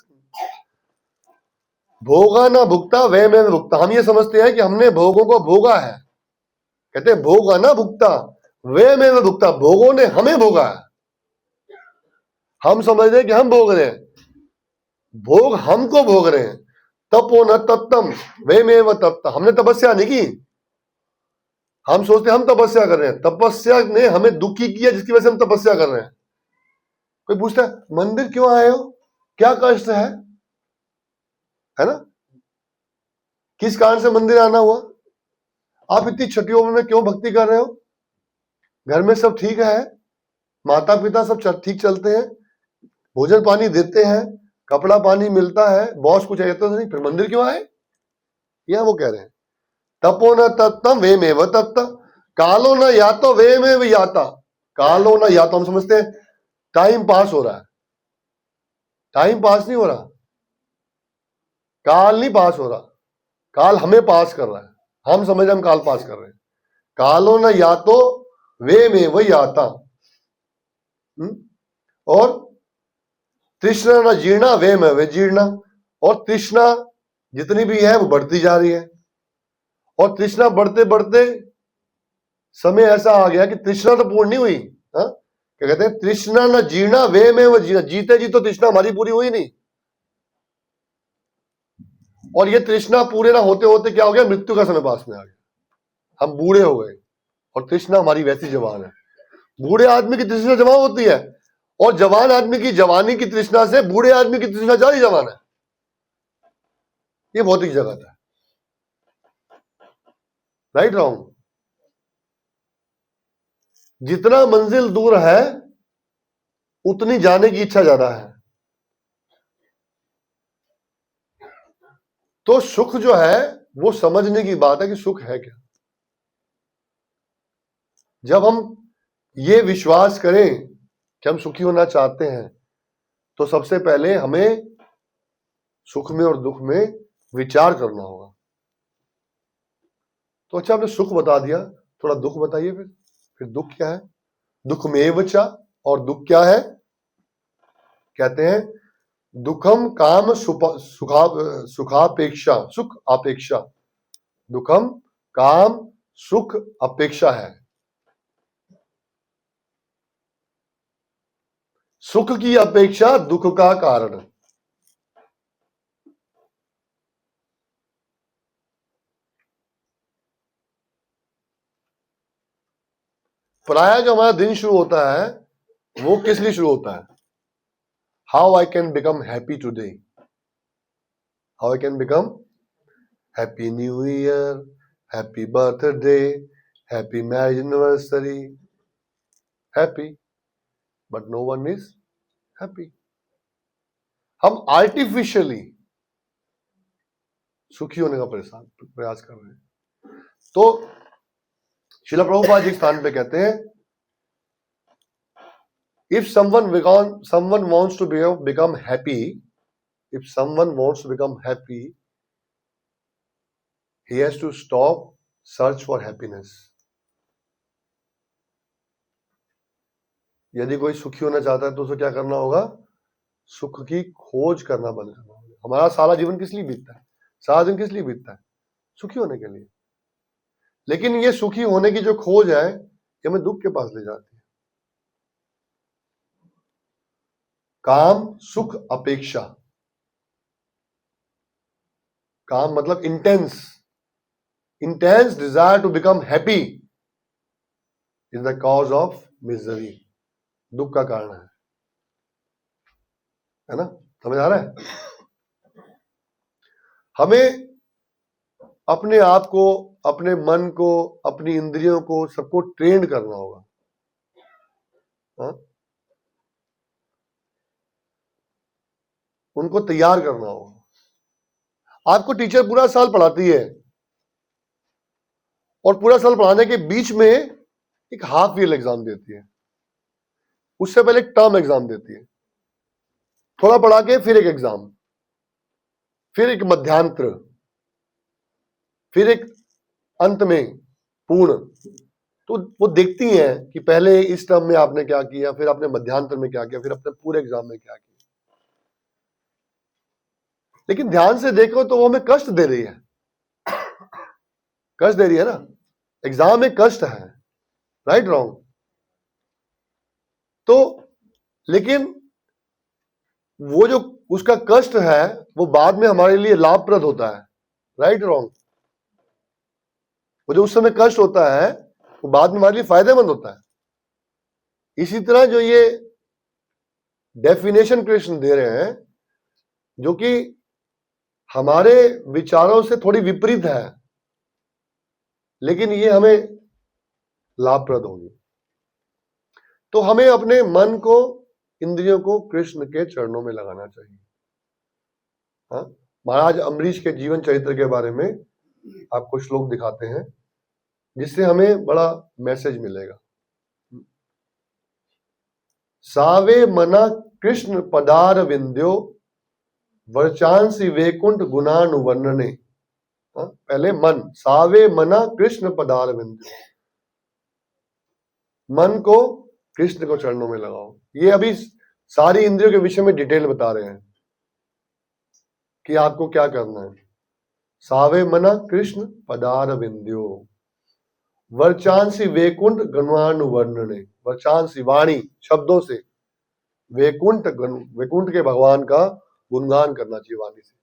भोगाना भुक्ता वैमेव भुक्ता। हम ये समझते हैं कि हमने भोगों को भोगा है, कहते हैं भोगाना भुक्ता वैमेव भुक्ता, भोगों ने हमें भोगा है। हम समझ रहे हैं कि हम भोग रहे हैं, भोग हमको भोग रहे हैं। तपो न तप्तम वैमेव तप्ता, हमने तपस्या नहीं की। हम सोचते हम तपस्या कर रहे हैं, तपस्या ने हमें दुखी किया जिसकी वजह से हम तपस्या कर रहे हैं। कोई पूछता है मंदिर क्यों आए हो, क्या कष्ट है ना? किस कारण से मंदिर आना हुआ? आप इतनी छठी उम्र में क्यों भक्ति कर रहे हो? घर में सब ठीक है, माता पिता सब ठीक चलते हैं, भोजन पानी देते हैं, कपड़ा पानी मिलता है, बॉस कुछ कहता नहीं, फिर मंदिर क्यों आए? यह वो कह रहे हैं। तपो न तप्तम वेमेव तप्ता, कालो न यातो वेमेव याता। कालो न यातो हम समझते हैं टाइम पास हो रहा है, टाइम पास नहीं हो रहा, काल नहीं पास हो रहा, काल हमें पास कर रहा है। हम समझ हम काल पास कर रहे हैं। कालो न यातो वेमेव याता। और तृष्णा न जीर्णा वेमेव जीर्णा। और तृष्णा जितनी भी है वो बढ़ती जा रही है, और तृष्णा बढ़ते बढ़ते समय ऐसा आ गया कि तृष्णा तो पूर्ण नहीं हुई। हाँ, क्या कहते हैं? तृष्णा न जीर्णा वेमेव जीर्णा। जीते जी तो तृष्णा हमारी पूरी हुई नहीं, और ये तृष्णा पूरे ना होते होते क्या हो गया? मृत्यु का समय पास में आ गया, हम बूढ़े हो गए और तृष्णा हमारी वैसी जवान है। बूढ़े आदमी की तृष्णा जवान होती है, और जवान आदमी की जवानी की तृष्णा से बूढ़े आदमी की तृष्णा ज्यादा जवान है। ये भौतिक जगत है, राइट रॉन्ग? जितना मंजिल दूर है उतनी जाने की इच्छा ज्यादा है। तो सुख जो है वो समझने की बात है कि सुख है क्या। जब हम ये विश्वास करें कि हम सुखी होना चाहते हैं तो सबसे पहले हमें सुख में और दुख में विचार करना होगा। तो अच्छा, आपने सुख बता दिया, थोड़ा दुख बताइए फिर दुख क्या है? दुख में चा, और दुख क्या है? कहते हैं दुखम काम सुखापेक्षा, सुख अपेक्षा। दुखम काम सुख अपेक्षा है। सुख की अपेक्षा दुख का कारण। प्राय जो हमारा दिन शुरू होता है वो किस लिए शुरू होता है? How I can become happy today, how I can become happy new year, happy birthday, happy marriage anniversary, happy, but no one is happy. हम आर्टिफिशियली सुखी होने का प्रयास कर रहे हैं। तो श्रील प्रभुपाद जी स्थान पे कहते हैं if someone wants to become happy, if someone wants to become happy, he has to stop search for happiness. यदि कोई सुखी होना चाहता है तो उसे क्या करना होगा? सुख की खोज करना बंद करना होगा। हमारा सारा जीवन किस लिए बीतता है? सारा दिन किस लिए बीतता है? सुखी होने के लिए। लेकिन ये सुखी होने की जो खोज है ये हमें दुख के पास ले जाती है। काम सुख अपेक्षा, काम मतलब intense desire to become happy is the cause of misery, दुख का कारण है ना? समझ आ रहा है? हमें अपने आप को, अपने मन को, अपनी इंद्रियों को, सबको ट्रेन करना होगा। हाँ? उनको तैयार करना होगा। आपको टीचर पूरा साल पढ़ाती है और पूरा साल पढ़ाने के बीच में एक हाफ ईयर एग्जाम देती है, उससे पहले एक टर्म एग्जाम देती है, थोड़ा पढ़ा के फिर एक एग्जाम, फिर एक मध्यांतर, फिर एक अंत में पूर्ण। तो वो देखती हैं कि पहले इस टर्म में आपने क्या किया, फिर आपने मध्यांतर में क्या किया, फिर अपने पूरे एग्जाम में क्या किया। लेकिन ध्यान से देखो तो वो हमें कष्ट दे रही है, कष्ट दे रही है ना। एग्जाम में कष्ट है, राइट रॉन्ग? तो लेकिन वो जो उसका कष्ट है वो बाद में हमारे लिए लाभप्रद होता है, राइट रॉन्ग? वो जो उस समय कष्ट होता है वो बाद में हमारे लिए फायदेमंद होता है। इसी तरह जो ये डेफिनेशन कृष्ण दे रहे हैं जो कि हमारे विचारों से थोड़ी विपरीत है, लेकिन ये हमें लाभप्रद होगी। तो हमें अपने मन को, इंद्रियों को कृष्ण के चरणों में लगाना चाहिए। हाँ? महाराज अम्बरीश के जीवन चरित्र के बारे में आपको श्लोक दिखाते हैं जिससे हमें बड़ा मैसेज मिलेगा। सावे मना कृष्ण पदार विंध्यो वर्चांसी वैकुंठ गुणानुवर्णने। पहले मन, सावे मना कृष्ण पदार विंध्यो, मन को कृष्ण को चरणों में लगाओ। ये अभी सारी इंद्रियों के विषय में डिटेल बता रहे हैं कि आपको क्या करना है। सावे मना कृष्ण पदार विंध्यो वर्चांसी वैकुंठ गुणानुवर्णने। वर्चांसी वाणी, शब्दों से, वैकुंठ के भगवान का गुणगान करना चाहिए वाणी से।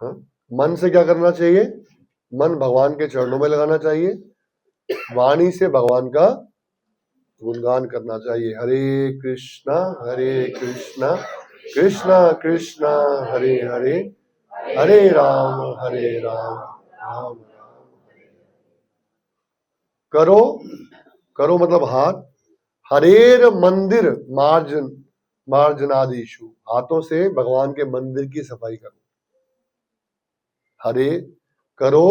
हाँ? मन से क्या करना चाहिए? मन भगवान के चरणों में लगाना चाहिए, वाणी से भगवान का गुणगान करना चाहिए। हरे कृष्णा कृष्णा कृष्णा हरे हरे, हरे राम राम राम। करो, करो मतलब हाथ, हरेर मंदिर मार्जनादिशु, हाथों से भगवान के मंदिर की सफाई करो। हरे करो,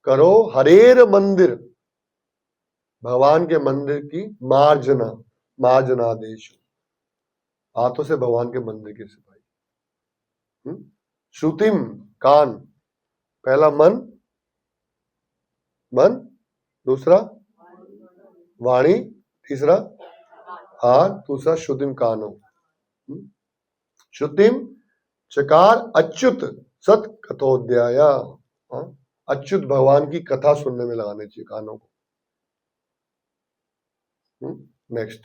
करो हरेर मंदिर, भगवान के मंदिर की मार्जनादेशु, हाथों से भगवान के मंदिर की सफाई। श्रुतिम कान, पहला मन, दूसरा वाणी, तीसरा हाथ, दूसरा श्रुतिम कानो। श्रुतिम चकार अच्युत सत कथोध्याय, अच्युत भगवान की कथा सुनने में लगाने चाहिए कानों को। नेक्स्ट,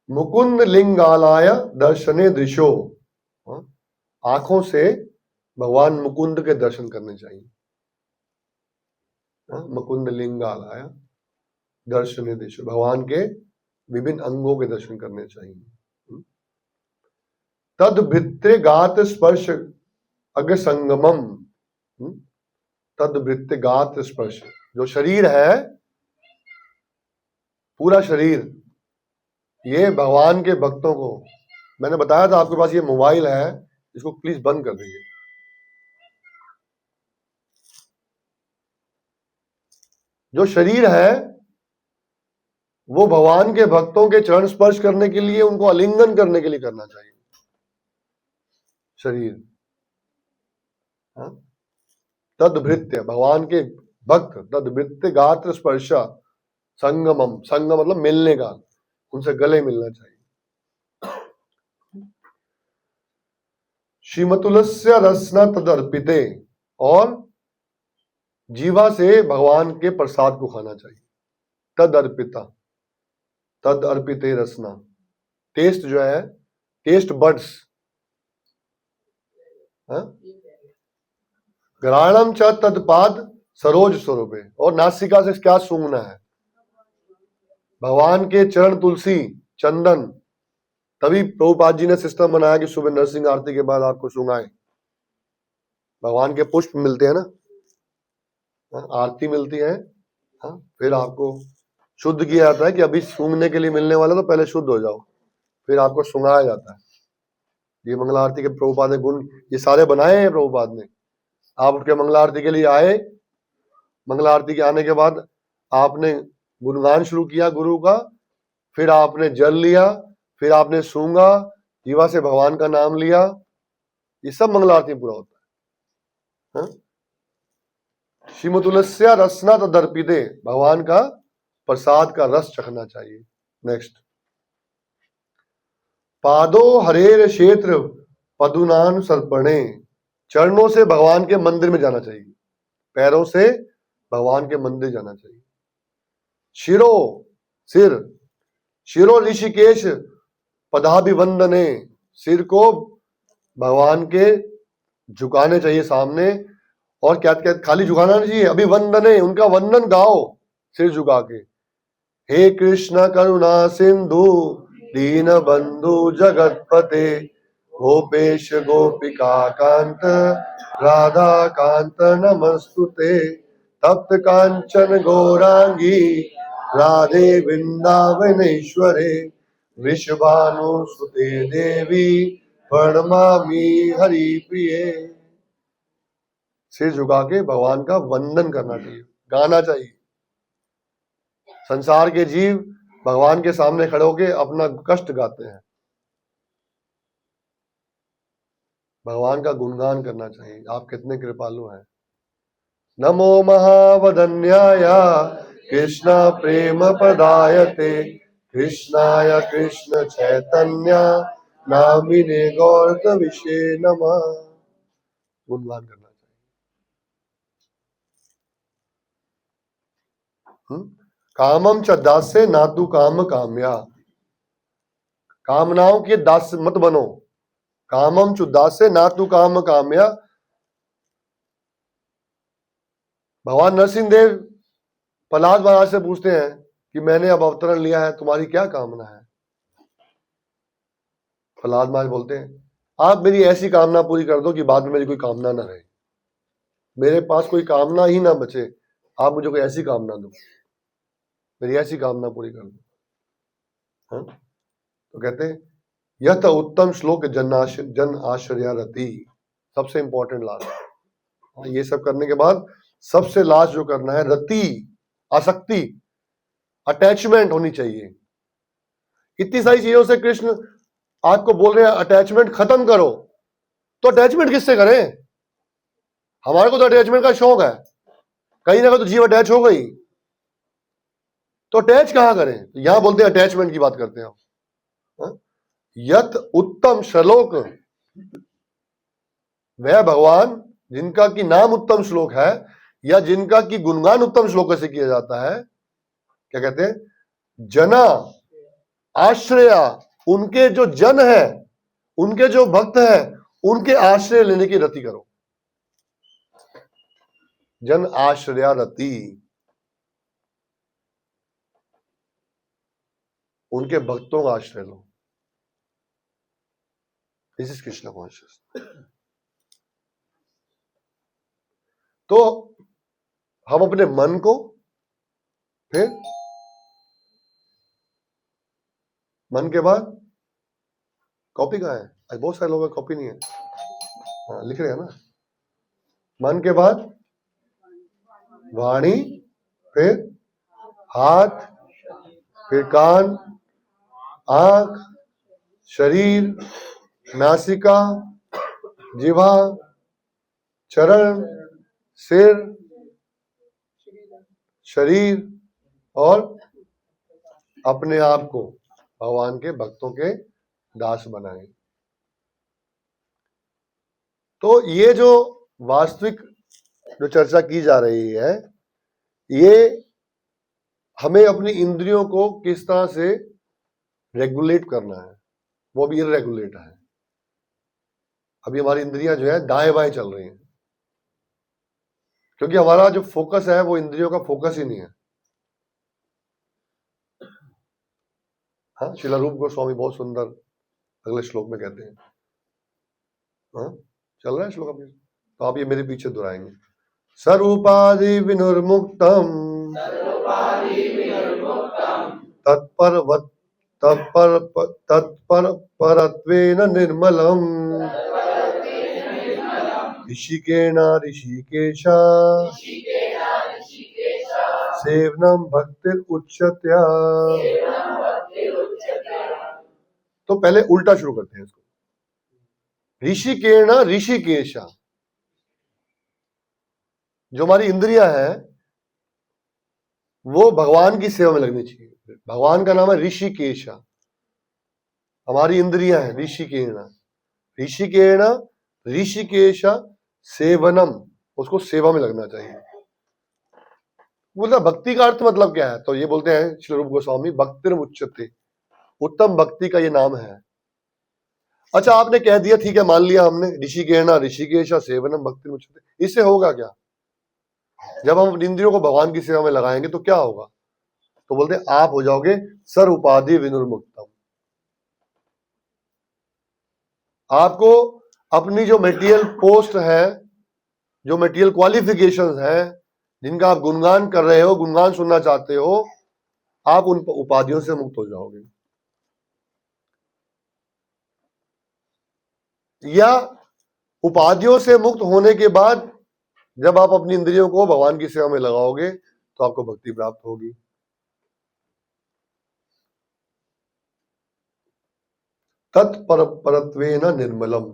मुकुंद लिंगालाय दर्शने दृशो, आंखों से भगवान मुकुंद के दर्शन करने चाहिए। मुकुंद लिंगालाय दर्शने दृशो, भगवान के विभिन्न अंगों के दर्शन करने चाहिए। तद भृत्यगात स्पर्श अग संगमम, तद भृत्यगात स्पर्श, जो शरीर है, पूरा शरीर, ये भगवान के भक्तों को, मैंने बताया था आपके पास ये मोबाइल है, इसको प्लीज बंद कर दीजिए। जो शरीर है वो भगवान के भक्तों के चरण स्पर्श करने के लिए, उनको आलिंगन करने के लिए करना चाहिए। शरीर हाँ? तद्भृत्य, भगवान के भक्त, तद्भृत्य गात्र स्पर्श संगमम, संगम मतलब मिलने का, उनसे गले मिलना चाहिए। श्रीमतुलस्य रसना तदर्पिते, और जीवा से भगवान के प्रसाद को खाना चाहिए। तद अर्पिता, तद अर्पिते रसना, टेस्ट जो है, टेस्ट बड्स, ग्राणम च तत्पाद सरोज स्वरूपे, और नासिका से क्या सूंघना है, भगवान के चरण तुलसी चंदन। तभी प्रभुपाद जी ने सिस्टम बनाया कि सुबह नरसिंह आरती के बाद आपको सूंघाए। भगवान के पुष्प मिलते हैं ना, आरती मिलती है, फिर आपको शुद्ध किया जाता है कि अभी सूंघने के लिए मिलने वाला, तो पहले शुद्ध हो जाओ, फिर आपको सुंघाया जाता है। ये मंगल आरती के प्रभुपाद ने गुण ये सारे बनाए हैं प्रभुपाद ने। आप उठ के मंगल आरती के लिए आए, मंगल आरती के आने के बाद आपने गुणगान शुरू किया गुरु का, फिर आपने जल लिया, फिर आपने सूंघा, जीवा से भगवान का नाम लिया, ये सब मंगल आरती पूरा होता है। श्रीमतुलस्य रसना तदर्पिते, भगवान का प्रसाद का रस चखना चाहिए। नेक्स्ट, पादो हरेर क्षेत्र पदुनान सर्पणे, चरणों से भगवान के मंदिर में जाना चाहिए, पैरों से भगवान के मंदिर जाना चाहिए। शिरो, सिर, शिरो ऋषिकेश पदाभिवंदने, सिर को भगवान के झुकाने चाहिए सामने, और क्या क्या खाली झुकाना नहीं चाहिए, अभिवंदने, उनका वंदन गाओ सिर झुका के। हे कृष्ण करुणा सिंधु दीन बंधु जगतपते, गोपेश गोपिका कांत राधा कांत नमस्तुते, तप्त कांचन गौरांगी राधे वृंदावनेश्वरे, वृषभानुसुते देवी प्रणमामि हरि प्रिये। सिर झुका के भगवान का वंदन करना चाहिए, गाना चाहिए। संसार के जीव भगवान के सामने खड़े होके अपना कष्ट गाते हैं, भगवान का गुणगान करना चाहिए, आप कितने कृपालु हैं। नमो महावदन्याय कृष्ण प्रेम पदायते, कृष्णाय कृष्ण चैतन्य नामिने गौरत विषे नमः। गुणगान करना चाहिए। कामम च दास्य नातु काम काम्या, कामनाओं के दास मत बनो। कामम च दास्य नातु काम काम्या, भगवान नरसिंह देव प्रहलाद महाराज से पूछते हैं कि मैंने अब अवतरण लिया है, तुम्हारी क्या कामना है। प्रहलाद महाराज बोलते हैं, आप मेरी ऐसी कामना पूरी कर दो कि बाद में मेरी कोई कामना ना रहे, मेरे पास कोई कामना ही ना बचे, आप मुझे कोई ऐसी कामना दो, मेरी ऐसी कामना पूरी कर दो। तो कहते हैं यह तो उत्तम श्लोक जन आश्रया रति, सबसे इंपॉर्टेंट लास्ट। ये सब करने के बाद सबसे लास्ट जो करना है, रति, आसक्ति, अटैचमेंट होनी चाहिए। इतनी सारी चीजों से कृष्ण आपको बोल रहे हैं अटैचमेंट खत्म करो, तो अटैचमेंट किससे करें? हमारे को तो अटैचमेंट का शौक है, कहीं ना कहीं तो जीव अटैच हो गई, तो अटैच कहां करें? यहां बोलते हैं अटैचमेंट की बात करते हैं हम। यत उत्तम श्लोक, वह भगवान जिनका की नाम उत्तम श्लोक है, या जिनका की गुणगान उत्तम श्लोक से किया जाता है, क्या कहते हैं? जना आश्रया, उनके जो जन है, उनके जो भक्त है, उनके आश्रय लेने की रति करो। जन आश्रया रति, उनके भक्तों का आश्रय लो। This is Krishna conscious. तो हम अपने मन को, फिर मन के बाद कॉपी कहाँ है? आज बहुत सारे लोगों का कॉपी नहीं है, हाँ, लिख रहे हैं ना। मन के बाद वाणी, फिर हाथ, फिर कान, आंख, शरीर, नासिका, जिह्वा, चरण, सिर, शरीर और अपने आप को भगवान के भक्तों के दास बनाएं। तो ये जो वास्तविक जो चर्चा की जा रही है, ये हमें अपनी इंद्रियों को किस तरह से रेगुलेट करना है, वो भी इरेगुलेट है। अभी हमारी इंद्रियां जो है दाएं बाएं चल रही हैं, क्योंकि हमारा जो फोकस है वो इंद्रियों का फोकस ही नहीं है। हाँ, श्रील रूप गोस्वामी बहुत सुंदर अगले श्लोक में कहते हैं। हाँ, चल रहा है श्लोक अभी, तो आप ये मेरे पीछे दोहराएंगे। स्वरूपादि विनुर्मुक्तम तत्पर परत्वेन निर्मलम ऋषिकेण ऋषिकेशा सेवनम भक्तिर उच्यते। तो पहले उल्टा शुरू करते हैं इसको। ऋषिकेण ऋषिकेशा, जो हमारी इंद्रियां हैं वो भगवान की सेवा में लगनी चाहिए। भगवान का नाम है ऋषिकेशा, हमारी इंद्रियां हैं ऋषिकेण। ऋषिकेण ऋषिकेशा सेवनम, उसको सेवा में लगना चाहिए। बोलता भक्ति का अर्थ मतलब क्या है, तो ये बोलते हैं श्री रूप गोस्वामी, भक्तिर उच्यते, उत्तम भक्ति का ये नाम है। अच्छा, आपने कह दिया, ठीक है, मान लिया हमने, ऋषिकेण ऋषिकेशा सेवनम भक्तिर उच्यते। इससे होगा क्या? जब हम अपनी इंद्रियों को भगवान की सेवा में लगाएंगे तो क्या होगा? तो बोलते हैं आप हो जाओगे सर्व उपाधि विनुर्मुक्तम। आपको अपनी जो मटेरियल पोस्ट है, जो मटेरियल क्वालिफिकेशंस है, जिनका आप गुणगान कर रहे हो, गुणगान सुनना चाहते हो, आप उन उपाधियों से मुक्त हो जाओगे। या उपाधियों से मुक्त होने के बाद जब आप अपनी इंद्रियों को भगवान की सेवा में लगाओगे तो आपको भक्ति प्राप्त होगी। तत्परत्वेन निर्मलम,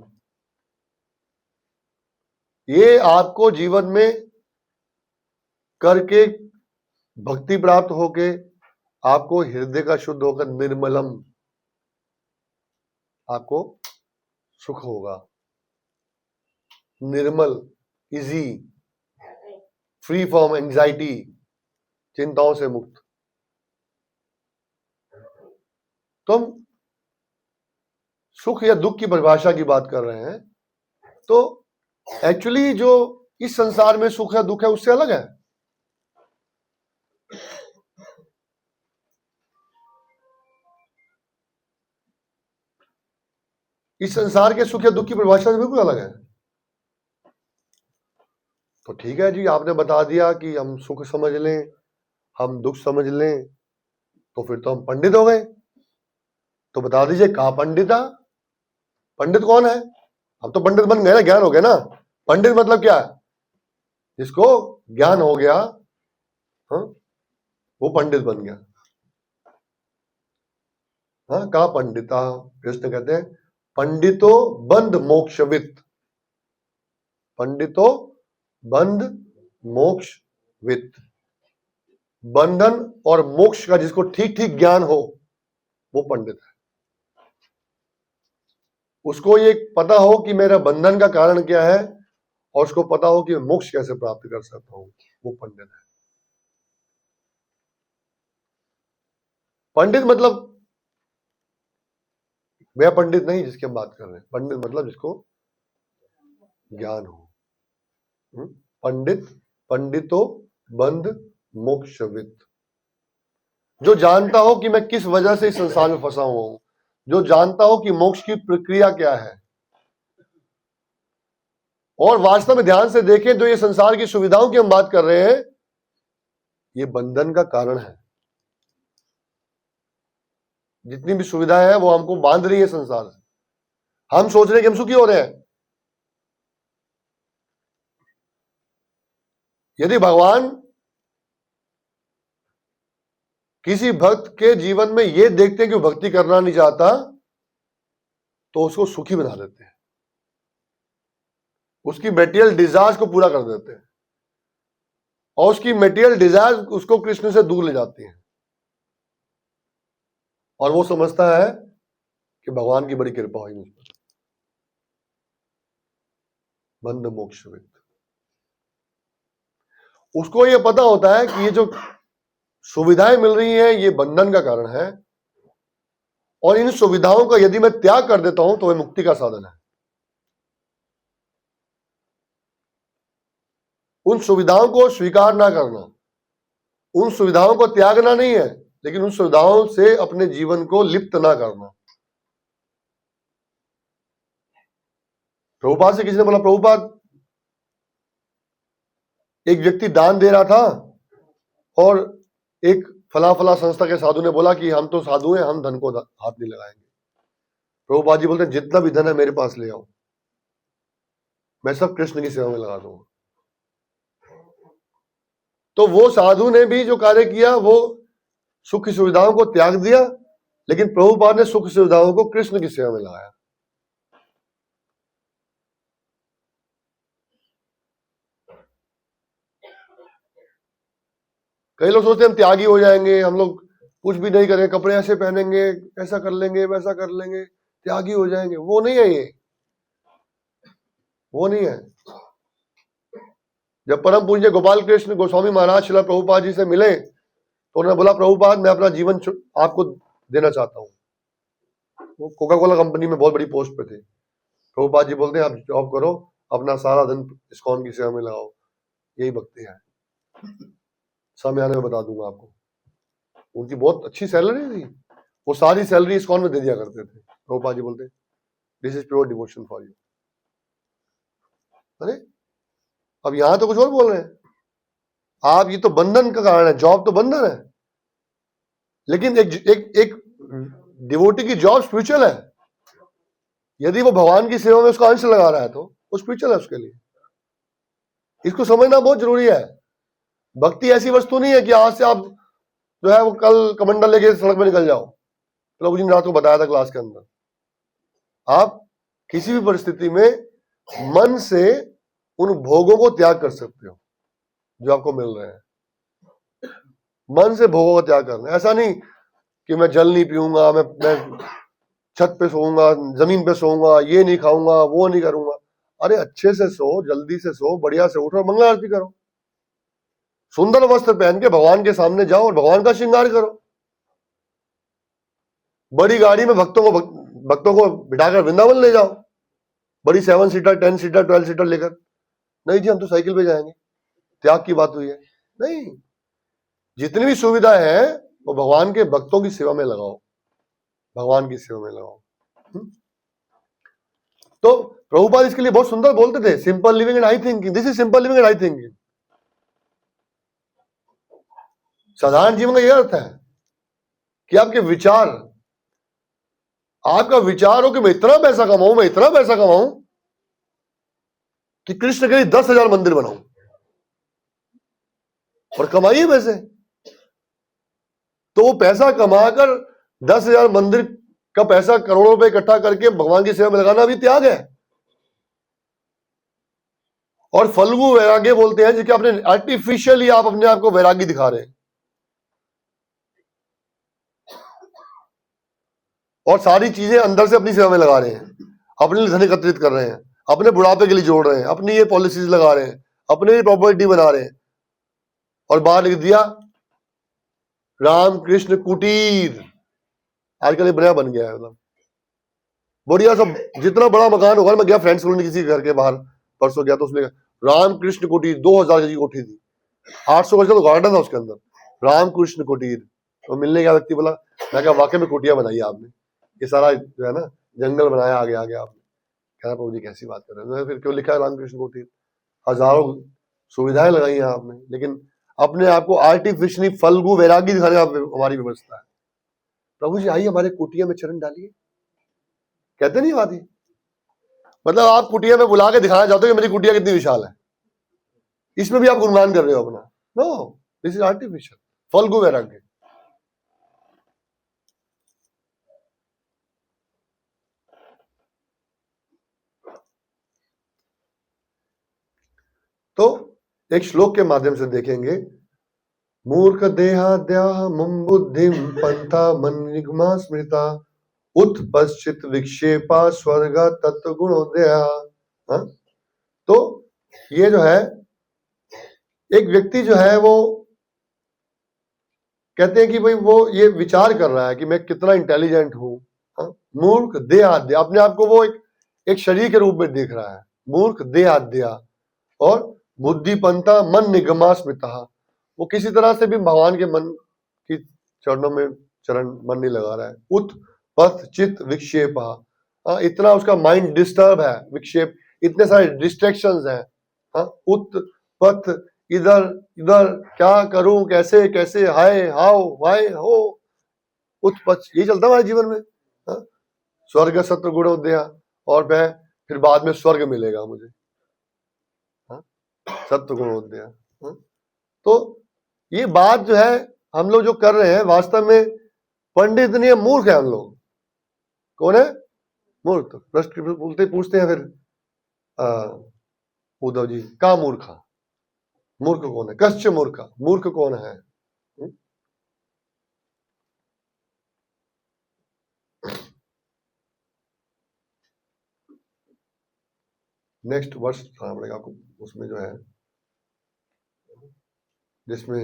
ये आपको जीवन में करके भक्ति प्राप्त होके आपको हृदय का शुद्ध होकर निर्मलम, आपको सुख होगा। निर्मल, इजी, फ्री फ्रॉम एंजाइटी, चिंताओं से मुक्त। तो हम सुख या दुख की परिभाषा की बात कर रहे हैं, तो एक्चुअली जो इस संसार में सुख या दुख है उससे अलग है। इस संसार के सुख या दुख की परिभाषा से बिल्कुल अलग है। तो ठीक है जी, आपने बता दिया कि हम सुख समझ लें, हम दुख समझ लें, तो फिर तो हम पंडित हो गए। तो बता दीजिए कहाँ पंडिता? पंडित कौन है? हम तो पंडित बन गए ना, ज्ञान हो गया ना। पंडित मतलब क्या है? जिसको ज्ञान हो गया, हाँ, वो पंडित बन गया। हाँ, कहाँ पंडिता? कृष्ण कहते हैं पंडितो बंध मोक्षवित, पंडितो बंध मोक्षवित। बंधन और मोक्ष का जिसको ठीक ठीक ज्ञान हो वो पंडित है। उसको ये पता हो कि मेरा बंधन का कारण क्या है और उसको पता हो कि मैं मोक्ष कैसे प्राप्त कर सकता हूं, वो पंडित है। पंडित मतलब वह पंडित नहीं जिसकी हम बात कर रहे हैं। पंडित मतलब जिसको ज्ञान हो। पंडित, पंडितो बंध मोक्षवित, जो जानता हो कि मैं किस वजह से इस संसार में फंसा हुआ हूं, जो जानता हो कि मोक्ष की प्रक्रिया क्या है। और वास्तव में ध्यान से देखें, जो ये संसार की सुविधाओं की हम बात कर रहे हैं, ये बंधन का कारण है। जितनी भी सुविधाएं हैं वो हमको बांध रही है संसार से। हम सोच रहे हैं कि हम सुखी हो रहे हैं। यदि भगवान किसी भक्त के जीवन में ये देखते हैं कि वो भक्ति करना नहीं चाहता, तो उसको सुखी बना देते हैं, उसकी मेटेरियल डिजायर्स को पूरा कर देते हैं, और उसकी मेटेरियल डिजायर्स उसको कृष्ण से दूर ले जाती हैं, और वो समझता है कि भगवान की बड़ी कृपा हुई मुझ पर, बंध मोक्ष विद। उसको ये पता होता है कि ये जो सुविधाएं मिल रही हैं ये बंधन का कारण है, और इन सुविधाओं का यदि मैं त्याग कर देता हूं तो वह मुक्ति का साधन है। उन सुविधाओं को स्वीकार ना करना, उन सुविधाओं को त्यागना नहीं है, लेकिन उन सुविधाओं से अपने जीवन को लिप्त ना करना। प्रभुपाद से किसी ने बोला, प्रभुपाद एक व्यक्ति दान दे रहा था और एक फला फला संस्था के साधु ने बोला कि हम तो साधु हैं, हम धन को हाथ नहीं लगाएंगे। प्रभुपाद जी बोलते हैं जितना भी धन है मेरे पास ले आओ, मैं सब कृष्ण की सेवा में लगा दूंगा। तो वो साधु ने भी जो कार्य किया वो सुख की सुविधाओं को त्याग दिया, लेकिन प्रभुपाद ने सुख सुविधाओं को कृष्ण की सेवा में लगाया। कई लोग सोचते हैं हम त्यागी हो जाएंगे, हम लोग कुछ भी नहीं करेंगे, कपड़े ऐसे पहनेंगे, ऐसा कर लेंगे, वैसा कर लेंगे, त्यागी हो जाएंगे। वो नहीं है, ये वो नहीं है। जब परम पूज्य गोपाल कृष्ण गोस्वामी महाराज श्रील प्रभुपाद जी से मिले तो उन्होंने बोला, प्रभुपाद मैं अपना जीवन आपको देना चाहता हूँ। वो कोका कोला कंपनी में बहुत बड़ी पोस्ट पे थे। प्रभुपाद जी बोलते हैं आप जॉब करो, अपना सारा धन इस्कॉन की सेवा में लगाओ, यही भक्ति है। समय आने में बता दूंगा आपको। उनकी बहुत अच्छी सैलरी थी, वो सारी सैलरी इस्कॉन में दे दिया करते थे। प्रभुपाद जी बोलते this is pure devotion for you. अरे अब यहां तो कुछ और बोल रहे हैं आप, ये तो बंधन का कारण है, जॉब तो बंधन है, लेकिन एक डिवोटी की जॉब स्पिरिचुअल है। यदि वो भगवान की सेवा में उसका अंश लगा रहा है तो वो स्पिरिचुअल है उसके लिए। इसको समझना बहुत जरूरी है। भक्ति ऐसी वस्तु नहीं है कि आज से आप जो है वो कल कमंडल लेके सड़क में निकल जाओ। प्रभु जी ने रात को बताया था क्लास के अंदर, आप किसी भी परिस्थिति में मन से उन भोगों को त्याग कर सकते हो जो आपको मिल रहे हैं। मन से भोगों का त्याग करना, ऐसा नहीं कि मैं जल नहीं पीऊंगा, मैं छत पे सोऊंगा, जमीन पे सोऊंगा, ये नहीं खाऊंगा, वो नहीं करूंगा। अरे अच्छे से सो, जल्दी से सो, बढ़िया से उठो, मंगला आरती करो, सुंदर वस्त्र पहन के भगवान के सामने जाओ और भगवान का श्रृंगार करो। बड़ी गाड़ी में भक्तों को बिठाकर वृंदावन ले जाओ, बड़ी 7 सीटर 10 सीटर 12 सीटर लेकर। नहीं जी हम तो साइकिल पे जाएंगे, त्याग की बात हुई है। नहीं, जितनी भी सुविधा है वो भगवान के भक्तों की सेवा में लगाओ, भगवान की सेवा में लगाओ। तो प्रभुपाद इसके लिए बहुत सुंदर बोलते थे, simple living and high thinking. This is simple living and high thinking. साधारण जीवन का यह अर्थ है कि आपके विचार, आपका विचार हो कि मैं इतना पैसा कमाऊं, मैं इतना पैसा कमाऊं कि कृष्ण के लिए 10,000 मंदिर बनाऊं, और कमाइए पैसे। तो वो पैसा कमाकर 10,000 मंदिर का पैसा करोड़ों रुपए इकट्ठा करके भगवान की सेवा में लगाना भी त्याग है। और फल्गु वैराग्य बोलते हैं जिसके अपने आर्टिफिशियली आप अपने आप को वैरागी दिखा रहे हैं, और सारी चीजें अंदर से अपनी सेवा में लगा रहे हैं, अपने लिए धन एकत्रित कर रहे हैं, अपने बुढ़ापे के लिए जोड़ रहे हैं, अपनी ये पॉलिसीज लगा रहे हैं, अपने लिए प्रॉपर्टी बना रहे हैं, और बाहर लिख दिया राम कृष्ण कुटीर। आजकल ये बढ़िया बन गया है, मतलब बढ़िया सब, जितना बड़ा मकान होगा। मैं गया फ्रेंड्स कॉलोनी किसी घर के बाहर परसों गया तो उसमें राम कृष्ण कुटीर, 2,000 गज की कोठी थी, 800 गज का तो गार्डन था उसके अंदर, राम कृष्ण कुटीर। तो मिलने गया व्यक्ति बोला, मैं क्या वाकई में कुटिया बनाई आपने, ये सारा जो है ना जंगल बनाया आगे आगे आपने। कह रहा प्रभु जी कैसी बात कर रहे हैं, फिर क्यों लिखा है रामकृष्ण कुटीर? हजारों सुविधाएं लगाई हैं आपने, लेकिन अपने आप को आर्टिफिशियली फल्गु वैरागी दिखाने का हमारी व्यवस्था है। प्रभु जी आइए हमारे कुटिया में चरण डालिए, कहते नहीं बात ही। मतलब आप कुटिया में बुला के दिखाना चाहते हो कि मेरी कुटिया कितनी विशाल है, इसमें भी आप गुणगान कर रहे हो अपना। नो, दिस इज आर्टिफिशियल फल्गु वैराग्य। एक श्लोक के माध्यम से देखेंगे। मूर्ख देहाद्या मम बुद्धिम पंथा मनिगमा स्मृता उत पश्चित विक्षेपा स्वर्ग तत्व गुणोदया। हाँ? तो ये जो है एक व्यक्ति जो है वो कहते हैं कि भाई वो ये विचार कर रहा है कि मैं कितना इंटेलिजेंट हूं। हाँ? मूर्ख देहाद्य, अपने आप को वो एक शरीर के रूप में देख रहा है। मूर्ख देहाद्या और बुद्धिपंथा मन निगमा स्मृता, वो किसी तरह से भी भगवान के मन की चरणों में मन नहीं लगा रहा है। उत पथ चित विक्षेप, इतना उसका माइंड डिस्टर्ब है। विक्षेप, इतने सारे डिस्ट्रैक्शंस हैं। उत पथ, इधर इधर, क्या करूं, कैसे कैसे, हाय हाउ वाय हो, उत्पच, ये चलता है हमारे जीवन में। स्वर्ग सत्व गुणोदया, और मैं फिर बाद में स्वर्ग मिलेगा मुझे, सत्व गुणोदया। तो ये बात जो है हम लोग जो कर रहे हैं, वास्तव में पंडित नहीं है, मूर्ख है हम लोग। कौन है मूर्ख? प्रश्न पूछते हैं फिर उद्धव जी, का मूर्खा? मूर्ख कौन है? कश्च मूर्खा, मूर्ख कौन है? नेक्स्ट वर्ष पढ़ना पड़ेगा आपको, उसमें जो है जिसमें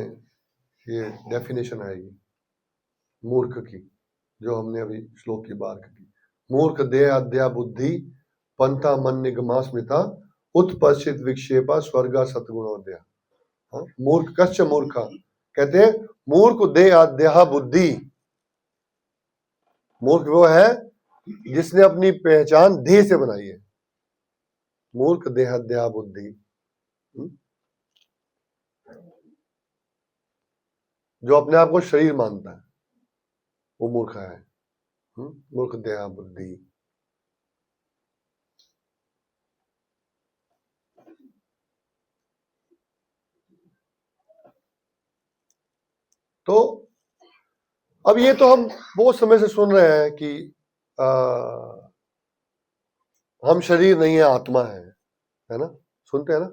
ये डेफिनेशन आएगी मूर्ख की, जो हमने अभी श्लोक की बात की। मूर्ख देह अद्या बुद्धि पंथा मन निगमा स्मृता उत्पश्चित विक्षेपा स्वर्गा सतगुणोदया। मूर्ख कश्च मूर्खा, कहते हैं मूर्ख देह अद्या बुद्धि। मूर्ख वो है जिसने अपनी पहचान देह से बनाई है। मूर्ख देहाद्या बुद्धि, जो अपने आप को शरीर मानता है वो मूर्ख है। मूर्ख देहा बुद्धि। तो अब ये तो हम बहुत समय से सुन रहे हैं कि हम शरीर नहीं है, आत्मा है ना, सुनते हैं ना,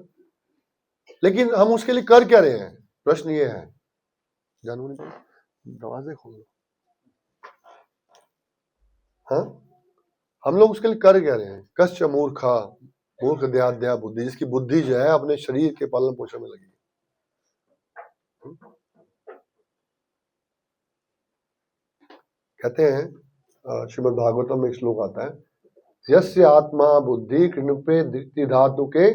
लेकिन हम उसके लिए कर क्या रहे हैं? प्रश्न ये है। जानू नहीं, दरवाजे खोलो। हाँ, हम लोग उसके लिए कर क्या रहे हैं? कश्च मूर्खा, मूर्ख देहाद्या बुद्धि, जिसकी बुद्धि जो है अपने शरीर के पालन पोषण में लगी। कहते हैं श्रीमद् भागवतम में एक श्लोक आता है, यस्य आत्मा बुद्धि कृणुपे धातु के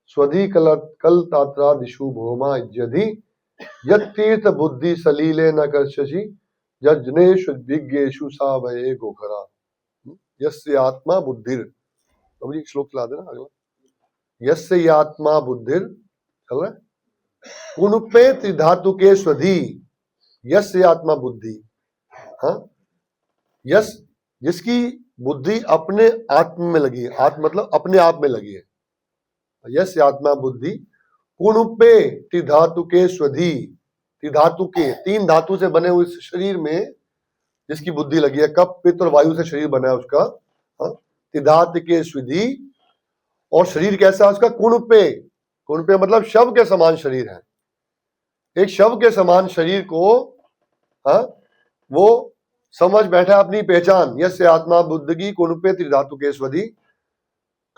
स्वधि कल तात्रा दिशु भौमा यदि यतीर्थ बुद्धि सलीले न कर्षसि जजनेषु विज्ञेषु सा भये गोखरा। यस्य आत्मा बुद्धिर, अब ये श्लोक चला देना अगला। यस्य आत्मा बुद्धिर, चल रहा है, कुणुपे त्रिधातु के स्वधि, यस्य आत्मा बुद्धि। हाँ, यस, जिसकी बुद्धि अपने आत्म में लगी है, आत्म मतलब अपने आप में लगी है। यस आत्मा बुद्धि कुणुपे त्रिधातु के स्वधि, त्रिधातु के, तीन धातु से बने हुए शरीर में जिसकी बुद्धि लगी है, कप पित्त और वायु से शरीर बना है उसका, त्रिधातु के स्वधि। और शरीर कैसा है उसका? कुणुपे, कुणुपे मतलब शव के समान शरीर है। एक शव के समान शरीर को वो समझ बैठा अपनी पहचान। यस्य आत्मा बुद्धि की कुणुपे त्रिधातु के स्वधि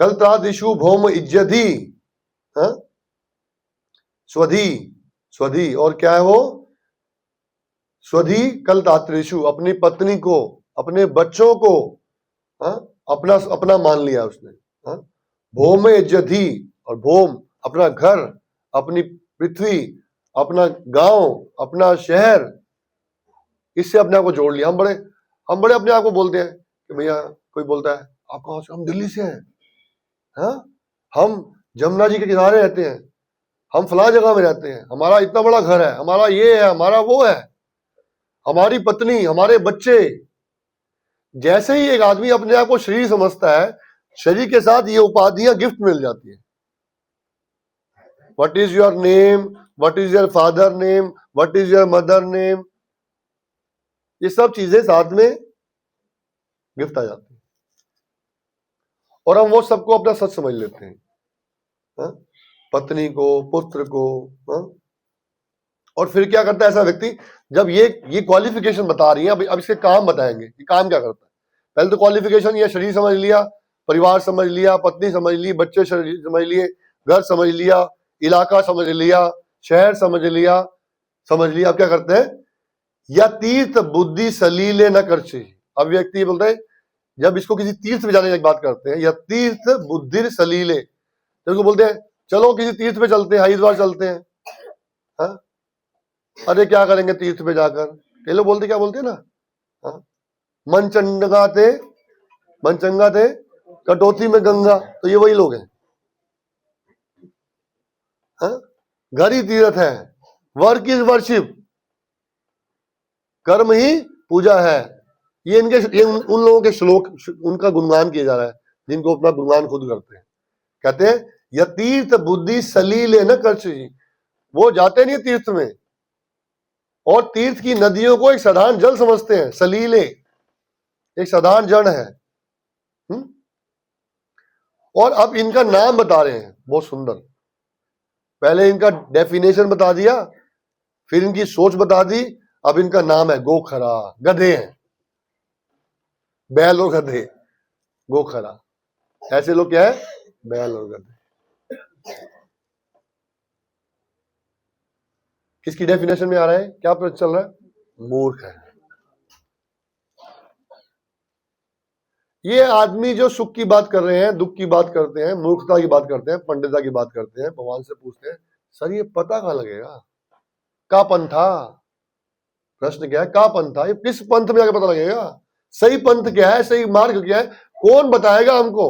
कलत्रादिशु भौम इज्जधि, स्वधि, स्वधि, और क्या है वो? स्वधि कलत्रात्रिशु, अपनी पत्नी को, अपने बच्चों को अपना अपना मान लिया उसने। भौम इज्जधि, और भौम अपना घर, अपनी पृथ्वी, अपना गांव, अपना शहर, इससे अपने आप को जोड़ लिया। हम बड़े अपने आप को बोलते हैं कि भैया, कोई बोलता है आप कहां से? हम दिल्ली से हैं, हम जमुना जी के किनारे रहते हैं, हम फला जगह में रहते हैं, हमारा इतना बड़ा घर है, हमारा ये है, हमारा वो है, हमारी पत्नी, हमारे बच्चे। जैसे ही एक आदमी अपने आप को शरीर समझता है, शरीर के साथ ये उपाधियां गिफ्ट मिल जाती है। What is your name, what is your father name, what is your mother name, ये सब चीजें साथ में गिफ्ट आ जाती है, और हम वो सबको अपना सच समझ लेते हैं। पत्नी को, पुत्र को, हाँ? और फिर क्या करता है ऐसा व्यक्ति, जब ये क्वालिफिकेशन बता रही है, अब इसके काम बताएंगे कि काम क्या करता है। पहले तो क्वालिफिकेशन, ये शरीर समझ लिया, परिवार समझ लिया, पत्नी समझ ली, बच्चे समझ लिए, घर समझ लिया, इलाका समझ लिया, शहर समझ लिया। अब क्या करते हैं, या तीर्थ बुद्धि सलीले न करछी। अब व्यक्ति बोलते हैं, जब इसको किसी तीर्थ पे जाने की बात करते हैं, या तीर्थ बुद्धि सलीले, तो इसको बोलते हैं चलो किसी तीर्थ पे चलते हैं, हरिद्वार चलते हैं। हाँ, अरे क्या करेंगे तीर्थ पे जाकर, कई लोग बोलते, क्या बोलते हैं ना, हाँ, मन चंगा थे कटौती में गंगा। तो ये वही लोग हैं। हाँ? घर ही तीर्थ है, वर्क इज वर्शिप, कर्म ही पूजा है। ये उन लोगों के श्लोक, उनका गुणगान किया जा रहा है, जिनको अपना गुणगान खुद करते हैं। कहते हैं या तीर्थ बुद्धि सलीले न कर, वो जाते नहीं तीर्थ में, और तीर्थ की नदियों को एक साधारण जल समझते हैं। सलीले एक साधारण जड़ है। और अब इनका नाम बता रहे हैं, बहुत सुंदर। पहले इनका डेफिनेशन बता दिया, फिर इनकी सोच बता दी, अब इनका नाम है गोखरा। गधे हैं, बैल और गधे, गोखरा। ऐसे लोग क्या है, बैल और गधे। किसकी डेफिनेशन में आ रहा है, क्या पता चल रहा है, मूर्ख है। ये आदमी जो सुख की बात कर रहे हैं, दुख की बात करते हैं, मूर्खता की बात करते हैं, पंडिता की बात करते हैं, भगवान से पूछते हैं सर ये पता कहां लगेगा, का पंथा। प्रश्न क्या है, का पंथा, ये किस पंथ में जाकर पता लगेगा, सही पंथ क्या है, सही मार्ग क्या है, कौन बताएगा हमको।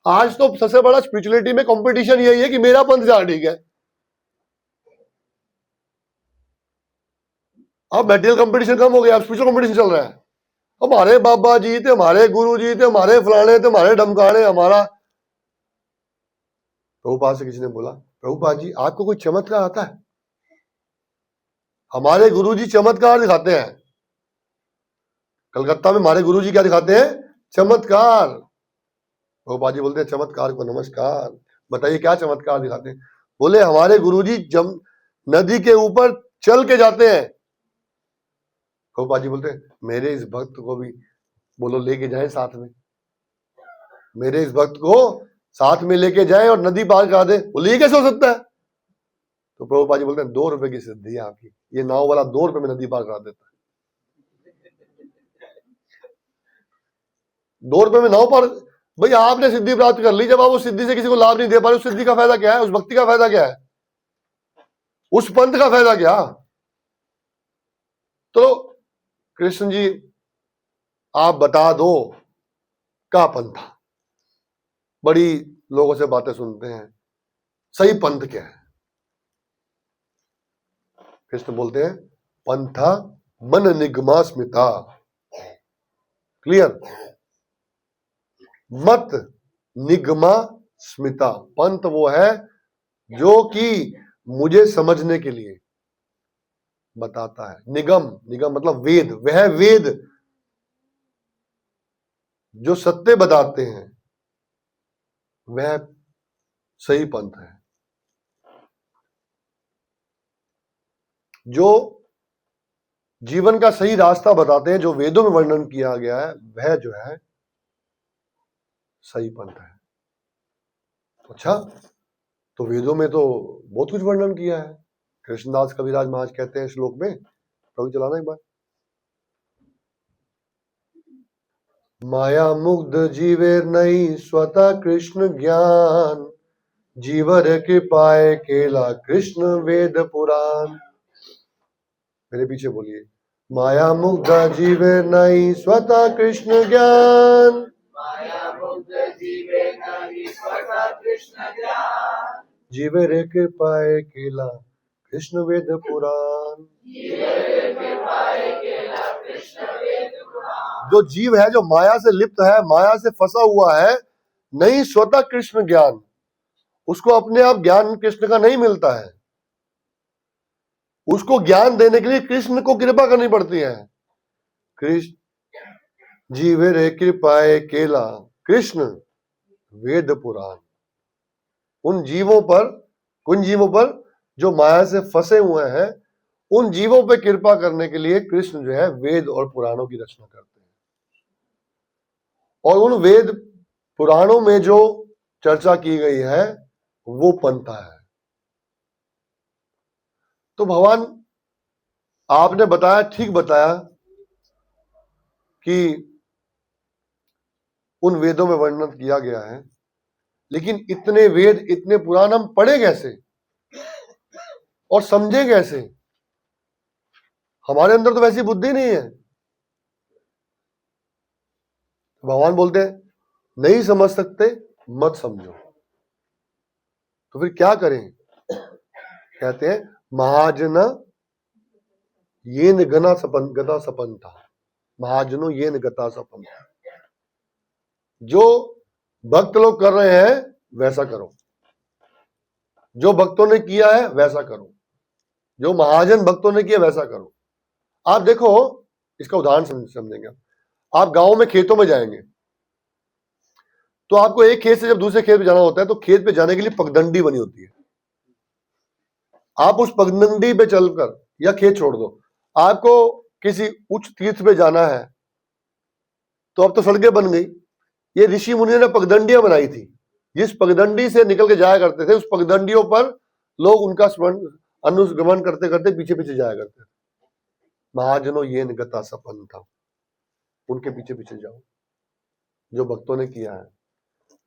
आज तो सबसे बड़ा स्पिरिचुअलिटी में कंपटीशन यही है कि मेरा पंथ ज्यादा ठीक है। अब मेटेरियल कंपटीशन कम हो गया, अब स्पिरिचुअल कंपटीशन चल रहा है। हमारे बाबा जी थे, हमारे गुरु जी थे, हमारे फलाने थे, हमारे ढमकाने, हमारा। प्रभुपाद से किसी ने बोला, प्रभुपाद जी आपको कोई चमत्कार आता है? हमारे गुरुजी चमत्कार दिखाते हैं। कलकत्ता में हमारे गुरुजी क्या दिखाते हैं, चमत्कार। प्रभुपाद जी बोलते हैं चमत्कार को नमस्कार, बताइए क्या चमत्कार दिखाते हैं? बोले हमारे गुरुजी नदी के ऊपर चल के जाते हैं। प्रभुपाद जी बोलते हैं मेरे इस भक्त को भी बोलो लेके जाए साथ में, मेरे इस भक्त को साथ में लेके जाए और नदी पार करा दे। बोले ये कैसे हो सकता है? तो प्रभुपाद जी बोलते हैं 2 रुपए की सिद्धि है आपकी, ये नाव वाला 2 रुपए में नदी पार करा देता है। 2 रुपए में नाव पार। भाई आपने सिद्धि प्राप्त कर ली, जब आप उस सिद्धि से किसी को लाभ नहीं दे पा रहे, उस सिद्धि का फायदा क्या है, उस भक्ति का फायदा क्या है, उस पंथ का फायदा क्या? तो कृष्ण जी आप बता दो का पंथा। बड़ी लोगों से बातें सुनते हैं, सही पंथ क्या है? कृष्ण बोलते हैं पंथा मन निगमा स्मिता। क्लियर, मत निगमा स्मिता। पंथ वो है जो कि मुझे समझने के लिए बताता है। निगम, निगम मतलब वेद, वह वेद जो सत्य बताते हैं, वह सही पंथ है। जो जीवन का सही रास्ता बताते हैं, जो वेदों में वर्णन किया गया है, वह जो है सही पंथ है। अच्छा, तो वेदों में तो बहुत कुछ वर्णन किया है। कृष्णदास कविराज महाराज कहते हैं श्लोक में, कवि चलाना एक बार। माया मुग्ध जीवेर नहीं स्वतः कृष्ण ज्ञान, जीवर कृपाए केला कृष्ण वेद पुराण। मेरे पीछे बोलिए, माया मुग्ध जीवेर नहीं स्वतः कृष्ण ज्ञान, जीवर कृपाए केला कृष्ण वेद पुराण। जो जीव है, जो माया से लिप्त है, माया से फंसा हुआ है, नहीं स्वतः कृष्ण ज्ञान, उसको अपने आप ज्ञान कृष्ण का नहीं मिलता है। उसको ज्ञान देने के लिए कृष्ण को कृपा करनी पड़ती है। कृष्ण जीवे रे कृपाए केला कृष्ण वेद पुराण। उन जीवों पर जो माया से फंसे हुए हैं, उन जीवों पे कृपा करने के लिए कृष्ण जो है वेद और पुराणों की रचना करते हैं। और उन वेद पुराणों में जो चर्चा की गई है वो पंथा है। तो भगवान आपने बताया, ठीक बताया कि उन वेदों में वर्णन किया गया है, लेकिन इतने वेद, इतने पुराण हम पढ़े कैसे और समझे कैसे? हमारे अंदर तो वैसी बुद्धि नहीं है। भगवान बोलते हैं नहीं समझ सकते मत समझो। तो फिर क्या करें? कहते हैं महाजना येन गना सपन गता सपंथा, महाजनो येन गता सपंथा। जो भक्त लोग कर रहे हैं वैसा करो, जो भक्तों ने किया है वैसा करो, जो महाजन भक्तों ने किया वैसा करो। आप देखो, इसका उदाहरण समझेंगे। आप गांव में खेतों में जाएंगे तो आपको एक खेत से जब दूसरे खेत पे जाना होता है तो खेत पे जाने के लिए पगडंडी बनी होती है। आप उस पगडंडी पे चलकर, या खेत छोड़ दो, आपको किसी उच्च तीर्थ पे जाना है तो अब तो सड़कें बन गई। ये ऋषि मुनि ने पगडंडियां बनाई थी, जिस पगडंडी से निकल के जाया करते थे उस पगडंडियों पर लोग उनका अनुगमन करते करते पीछे पीछे जाया करते थे। महाजनो ये गता सपन था, उनके पीछे पीछे जाओ, जो भक्तों ने किया है,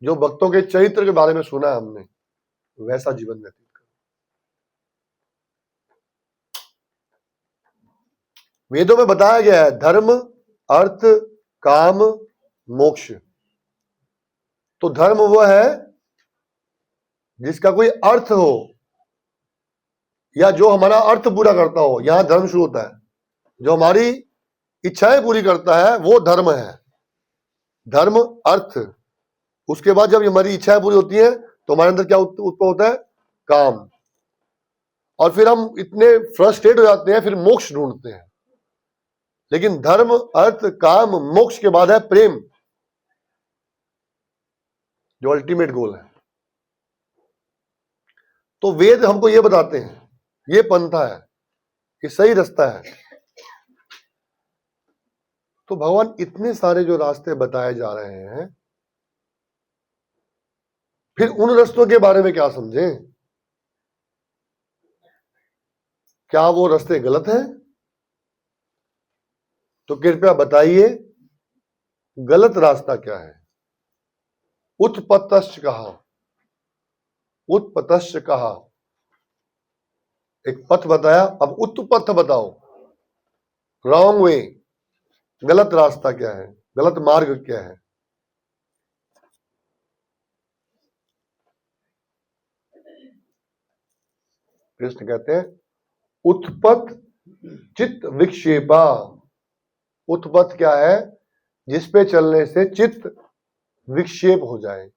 जो भक्तों के चरित्र के बारे में सुना है हमने, वैसा जीवन व्यतीत करो। वेदों में बताया गया है धर्म, अर्थ, काम, मोक्ष। तो धर्म वो है जिसका कोई अर्थ हो, या जो हमारा अर्थ पूरा करता हो। यहां धर्म शुरू होता है, जो हमारी इच्छाएं पूरी करता है वो धर्म है। धर्म, अर्थ, उसके बाद जब हमारी इच्छाएं पूरी होती हैं तो हमारे अंदर क्या उत्पन्न होता है? काम। और फिर हम इतने फ्रस्ट्रेट हो जाते हैं, फिर मोक्ष ढूंढते हैं। लेकिन धर्म, अर्थ, काम, मोक्ष के बाद है प्रेम, जो अल्टीमेट गोल है। तो वेद हमको ये बताते हैं, ये पंथा है, ये सही रास्ता है। तो भगवान इतने सारे जो रास्ते बताए जा रहे हैं, फिर उन रास्तों के बारे में क्या समझें? क्या वो रास्ते गलत हैं? तो कृपया बताइए गलत रास्ता क्या है? उत्पतश्च कहा, उत्पतश्च कहा, एक पथ बताया, अब उत्पथ बताओ, रॉन्ग वे, गलत रास्ता क्या है, गलत मार्ग क्या है? कृष्ण कहते हैं उत्पथ चित्त विक्षेपा। उत्पथ क्या है? जिस पे चलने से चित्त विक्षेप हो जाए।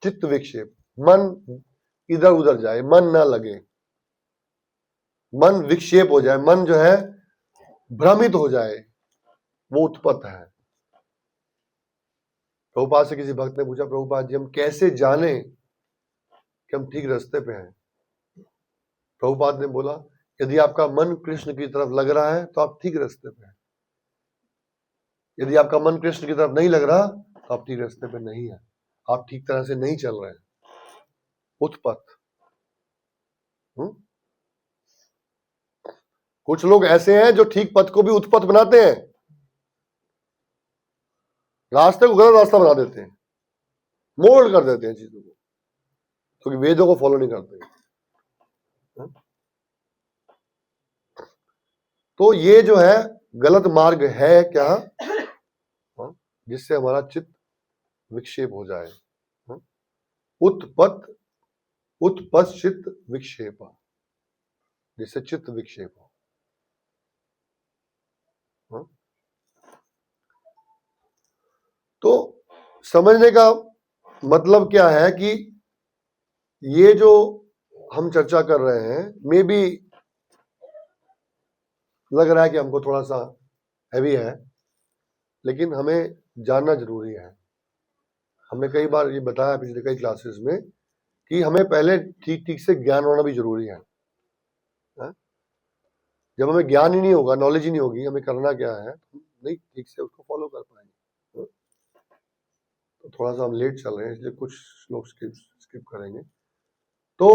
चित्त विक्षेप, मन इधर उधर जाए, मन ना लगे, मन विक्षेप हो जाए, मन जो है भ्रमित हो जाए, वो उत्पथ है। प्रभुपाद से किसी भक्त ने पूछा, प्रभुपाद जी हम कैसे जाने कि हम ठीक रास्ते पे हैं? प्रभुपाद ने बोला यदि आपका मन कृष्ण की तरफ लग रहा है तो आप ठीक रास्ते पे हैं, यदि आपका मन कृष्ण की तरफ नहीं लग रहा तो आप ठीक रास्ते पे नहीं है, आप ठीक तरह से नहीं चल रहे हैं। उत्पथ। कुछ लोग ऐसे हैं जो ठीक पथ को भी उत्पथ बनाते हैं, रास्ते को गलत रास्ता बना देते हैं, मोल्ड कर देते हैं चीजों को, क्योंकि वेदों को फॉलो नहीं करते। तो ये जो है गलत मार्ग है क्या? जिससे हमारा चित्त विक्षेप हो जाए। उत्पथ, उत्पश्चित विक्षेप, जिससे चित्त विक्षेप हो। तो समझने का मतलब क्या है कि ये जो हम चर्चा कर रहे हैं, मे बी लग रहा है कि हमको थोड़ा सा हैवी है, लेकिन हमें जानना जरूरी है। हमने कई बार ये बताया पिछले कई क्लासेस में कि हमें पहले ठीक ठीक से ज्ञान होना भी जरूरी है। जब हमें ज्ञान ही नहीं होगा, नॉलेज ही नहीं होगी, हमें करना क्या है, नहीं ठीक से उसको फॉलो कर पाएंगे। तो थोड़ा सा हम लेट चल रहे हैं, इसलिए कुछ श्लोक स्किप करेंगे। तो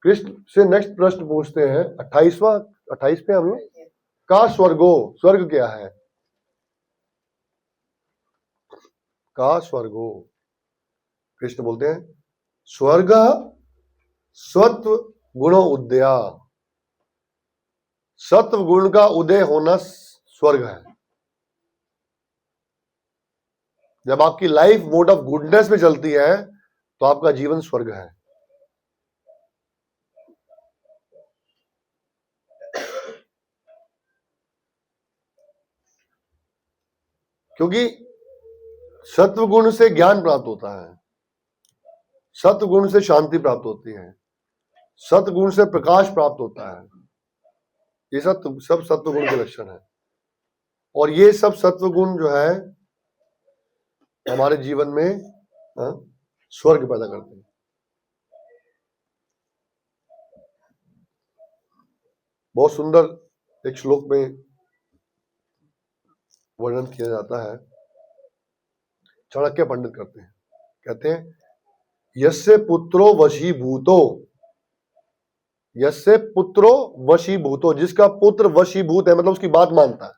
कृष्ण से नेक्स्ट प्रश्न पूछते हैं 28 पे हम लोग का स्वर्गो, स्वर्ग क्या है? का स्वर्गो, कृष्ण बोलते हैं स्वर्ग सत्व गुणो उदया, सत्व गुण का उदय होना स्वर्ग है। जब आपकी लाइफ मोड ऑफ गुडनेस में चलती है तो आपका जीवन स्वर्ग है। क्योंकि सत्व गुण से ज्ञान प्राप्त होता है, सत्व गुण से शांति प्राप्त होती है, सत्व गुण से प्रकाश प्राप्त होता है। ये सब सत्व गुण के लक्षण है। और ये सब सत्व गुण जो है हमारे जीवन में स्वर्ग पैदा करते हैं। बहुत सुंदर एक श्लोक में वर्णन किया जाता है, चाणक्य पंडित करते हैं, कहते हैं यस्य पुत्रो वशीभूतो, यस्य पुत्रो वशीभूतो, जिसका पुत्र वशीभूत है, मतलब उसकी बात मानता है।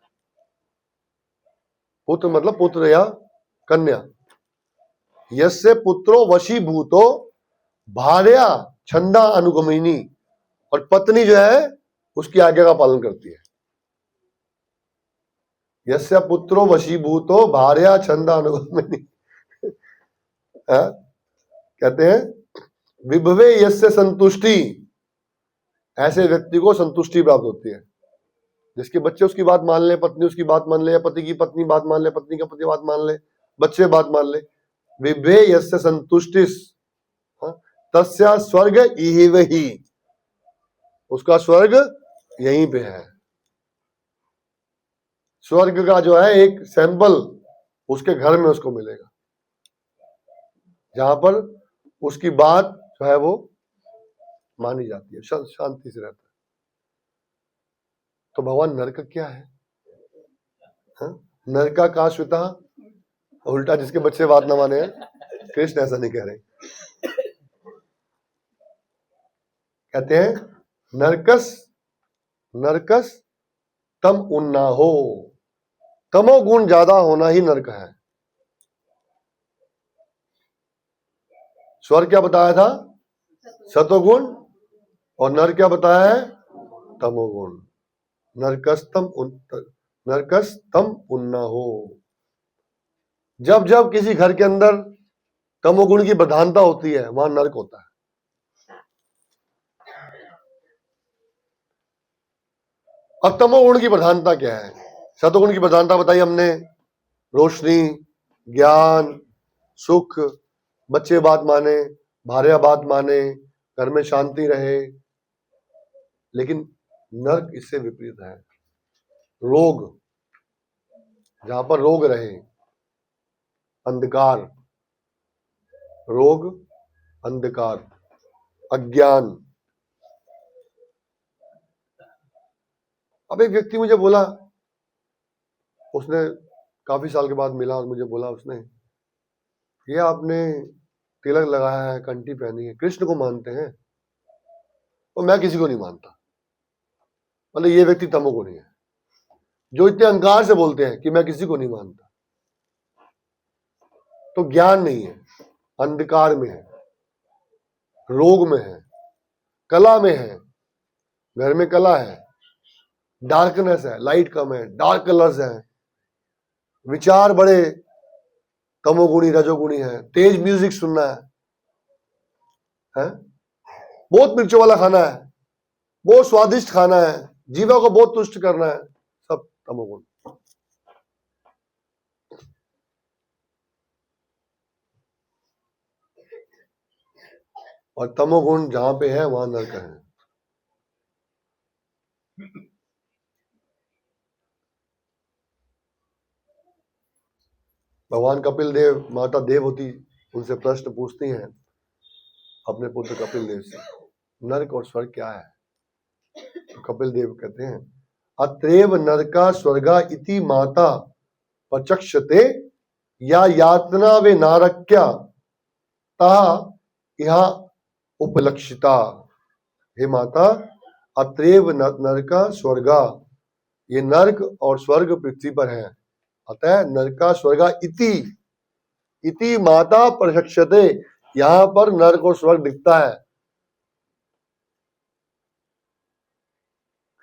पुत्र मतलब पुत्र या कन्या। यस्य पुत्रो वशीभूतो भार्या छंदा अनुगमिनी, और पत्नी जो है उसकी आज्ञा का पालन करती है। यस्य पुत्रो वशीभूतो भार्या छंदा अनुगमिनी। कहते हैं विभवे यस्य संतुष्टि, ऐसे व्यक्ति को संतुष्टि प्राप्त होती है। जिसके बच्चे उसकी बात मान ले, पत्नी उसकी बात मान ले, या पति की पत्नी बात मान ले, पत्नी का पति बात मान ले, बच्चे बात मान ले, विभवे यस्य संतुष्टिस तस्या स्वर्ग इहिव ही, उसका स्वर्ग यहीं पे है। स्वर्ग का जो है एक सैंपल उसके घर में उसको मिलेगा, जहां पर उसकी बात जो है वो मानी जाती है, शांति से रहता है। तो भगवान नरक क्या है? नरका का श्वेता, उल्टा जिसके बच्चे बात ना माने हैं। कृष्ण ऐसा नहीं कह रहे, कहते हैं नरकस नरकस तम उन्ना हो, तमो गुण ज्यादा होना ही नरक है। स्वर्ग क्या बताया था? सतोगुण, और नर क्या बताया है? तमोगुण। नरकस तम उन्ना हो। जब जब किसी घर के अंदर तमोगुण की प्रधानता होती है वहां नरक होता है। अब तमोगुण की प्रधानता क्या है? सतोगुण की प्रधानता बताई हमने, रोशनी, ज्ञान, सुख, बच्चे बात माने, भार्या बात माने, घर में शांति रहे। लेकिन नरक इससे विपरीत है, रोग, जहां पर रोग रहे, अंधकार, रोग, अंधकार, अज्ञान। अब एक व्यक्ति मुझे बोला, उसने काफी साल के बाद मिला और मुझे बोला उसने, ये आपने तिलक लगाया है, कंठी पहनी है, कृष्ण को मानते हैं? और मैं किसी को नहीं मानता। मतलब ये व्यक्ति तमोगुणी है, जो इतने अहंकार से बोलते हैं कि मैं किसी को नहीं मानता। तो ज्ञान नहीं है, अंधकार में है, रोग में है, कला में है, घर में कला है, डार्कनेस है, लाइट कम है, डार्क कलर्स है, विचार बड़े तमोगुणी रजोगुणी है, तेज म्यूजिक सुनना है? बहुत मिर्चों वाला खाना है, बहुत स्वादिष्ट खाना है, जीवा को बहुत तुष्ट करना है, सब तमोगुण। और तमोगुण जहां पे है वहां नरक है। भगवान कपिल देव, माता देवहूति उनसे प्रश्न पूछती हैं अपने पुत्र कपिल देव से, नरक और स्वर्ग क्या है? तो कपिल देव कहते हैं, अत्रैव नरका स्वर्गा इति माता प्रचक्षते या यातना वे नारक्या ता यहाँ उपलक्षिता। हे माता, अत्रैव नरका स्वर्गा, ये नरक और स्वर्ग पृथ्वी पर है, अतः नरका स्वर्गा इति माता प्रचक्षते, यहाँ पर नरक और स्वर्ग दिखता है।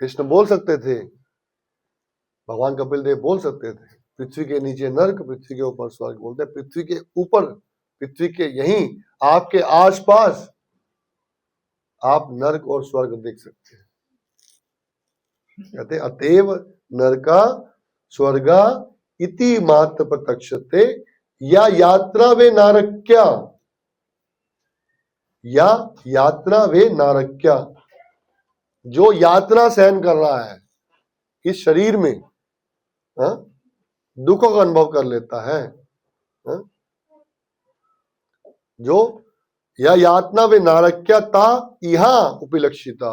कृष्ण बोल सकते थे, भगवान कपिल देव बोल सकते थे, पृथ्वी के नीचे नरक, पृथ्वी के ऊपर स्वर्ग। बोलते हैं पृथ्वी के ऊपर, पृथ्वी के यहीं आपके आसपास आप नरक और स्वर्ग देख सकते हैं। कहते अतएव नरका स्वर्गा इति मात्र प्रत्यक्षते या यात्रा वे नारक्या, या यात्रा वे नारक्या, जो यात्रा सहन कर रहा है इस शरीर में, दुखों का अनुभव कर लेता है, जो या यातना वे नारक्या ता इहा उपलक्षिता,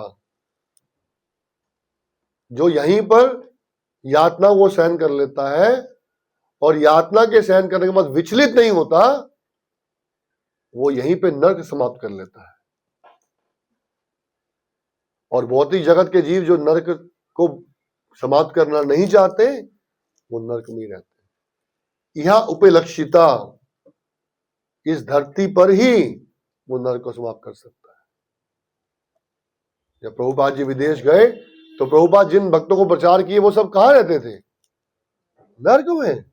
जो यहीं पर यातना को सहन कर लेता है और यातना के सहन करने के बाद विचलित नहीं होता, वो यहीं पे नरक समाप्त कर लेता है। और भौतिक जगत के जीव जो नरक को समाप्त करना नहीं चाहते, वो नरक में रहते। यह उपलक्षिता, इस धरती पर ही वो नरक को समाप्त कर सकता है। जब प्रभुपाद जी विदेश गए तो प्रभुपाद जिन भक्तों को प्रचार किए वो सब कहाँ रहते थे? नरक में।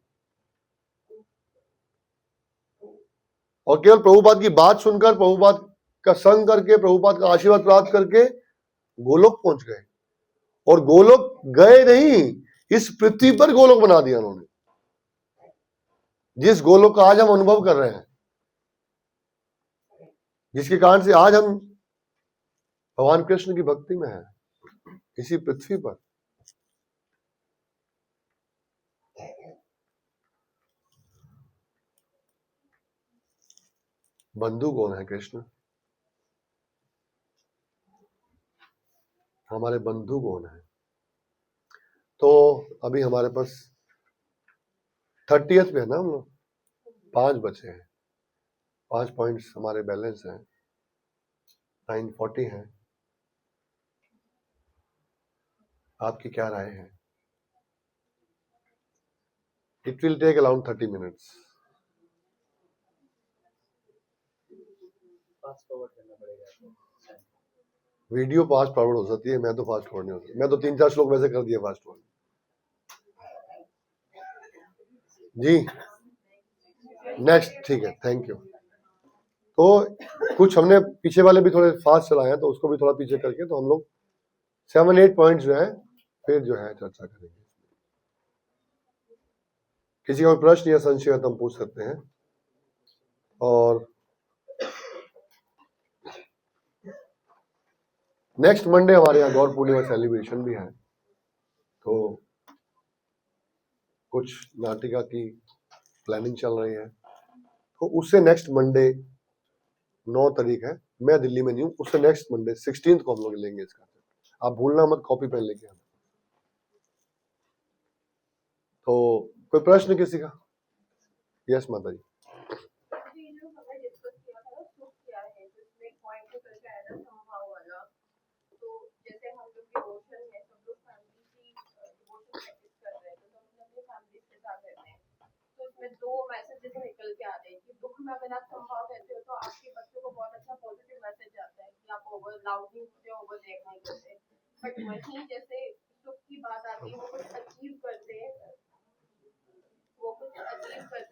और केवल प्रभुपाद की बात सुनकर, प्रभुपाद का संग करके, प्रभुपाद का आशीर्वाद प्राप्त करके गोलोक पहुंच गए। और गोलोक गए नहीं, इस पृथ्वी पर गोलोक बना दिया उन्होंने, जिस गोलोक का आज हम अनुभव कर रहे हैं, जिसके कारण से आज हम भगवान कृष्ण की भक्ति में हैं, इसी पृथ्वी पर। बंधु कौन है? कृष्ण। हमारे बंधु कौन है? तो अभी हमारे पास 30th पे है ना, हम लोग 5 बचे हैं, 5 पॉइंट्स हमारे बैलेंस हैं, 940 हैं। आपकी क्या राय है? It will take around 30 minutes. Fast forward करना पड़ेगा। वीडियो फास्ट फॉरवर्ड हो सकती है, मैं तो फास्ट फॉरवर्ड नहीं होती। मैं तो 3-4 श्लोक वैसे कर दिए फास्ट फॉरवर्ड। जी नेक्स्ट, ठीक है, थैंक यू। तो कुछ हमने पीछे वाले भी थोड़े फास्ट चलाए हैं, तो उसको भी थोड़ा पीछे करके तो हम लोग 7-8 पॉइंट्स जो है फिर जो है चर्चा करेंगे। किसी का प्रश्न या संशय तो हम पूछ सकते हैं। और नेक्स्ट मंडे हमारे यहाँ गौर पूर्णिमा सेलिब्रेशन भी है, तो कुछ नाटिका की प्लानिंग चल रही है, तो उससे नेक्स्ट मंडे 9 तारीख है, मैं दिल्ली में नहीं हूँ, उससे नेक्स्ट मंडे 16 को हम लोग लेंगे इसका। आप भूलना मत, कॉपी पेन लेके आना। तो कोई प्रश्न किसी का? यस माता जी। दो मैसेजेस निकल के आ रहे हैं कि दुख में अगर आप संभाव रहते हो तो आपके बच्चों को बहुत अच्छा पॉजिटिव मैसेज जाता है कि आप ओवर लाउड नहीं होते, ओवर रिएक्ट नहीं करते। बट वहीं जैसे सुख की बात आती है, वो कुछ अचीव करते हैं, वो कुछ अचीव करते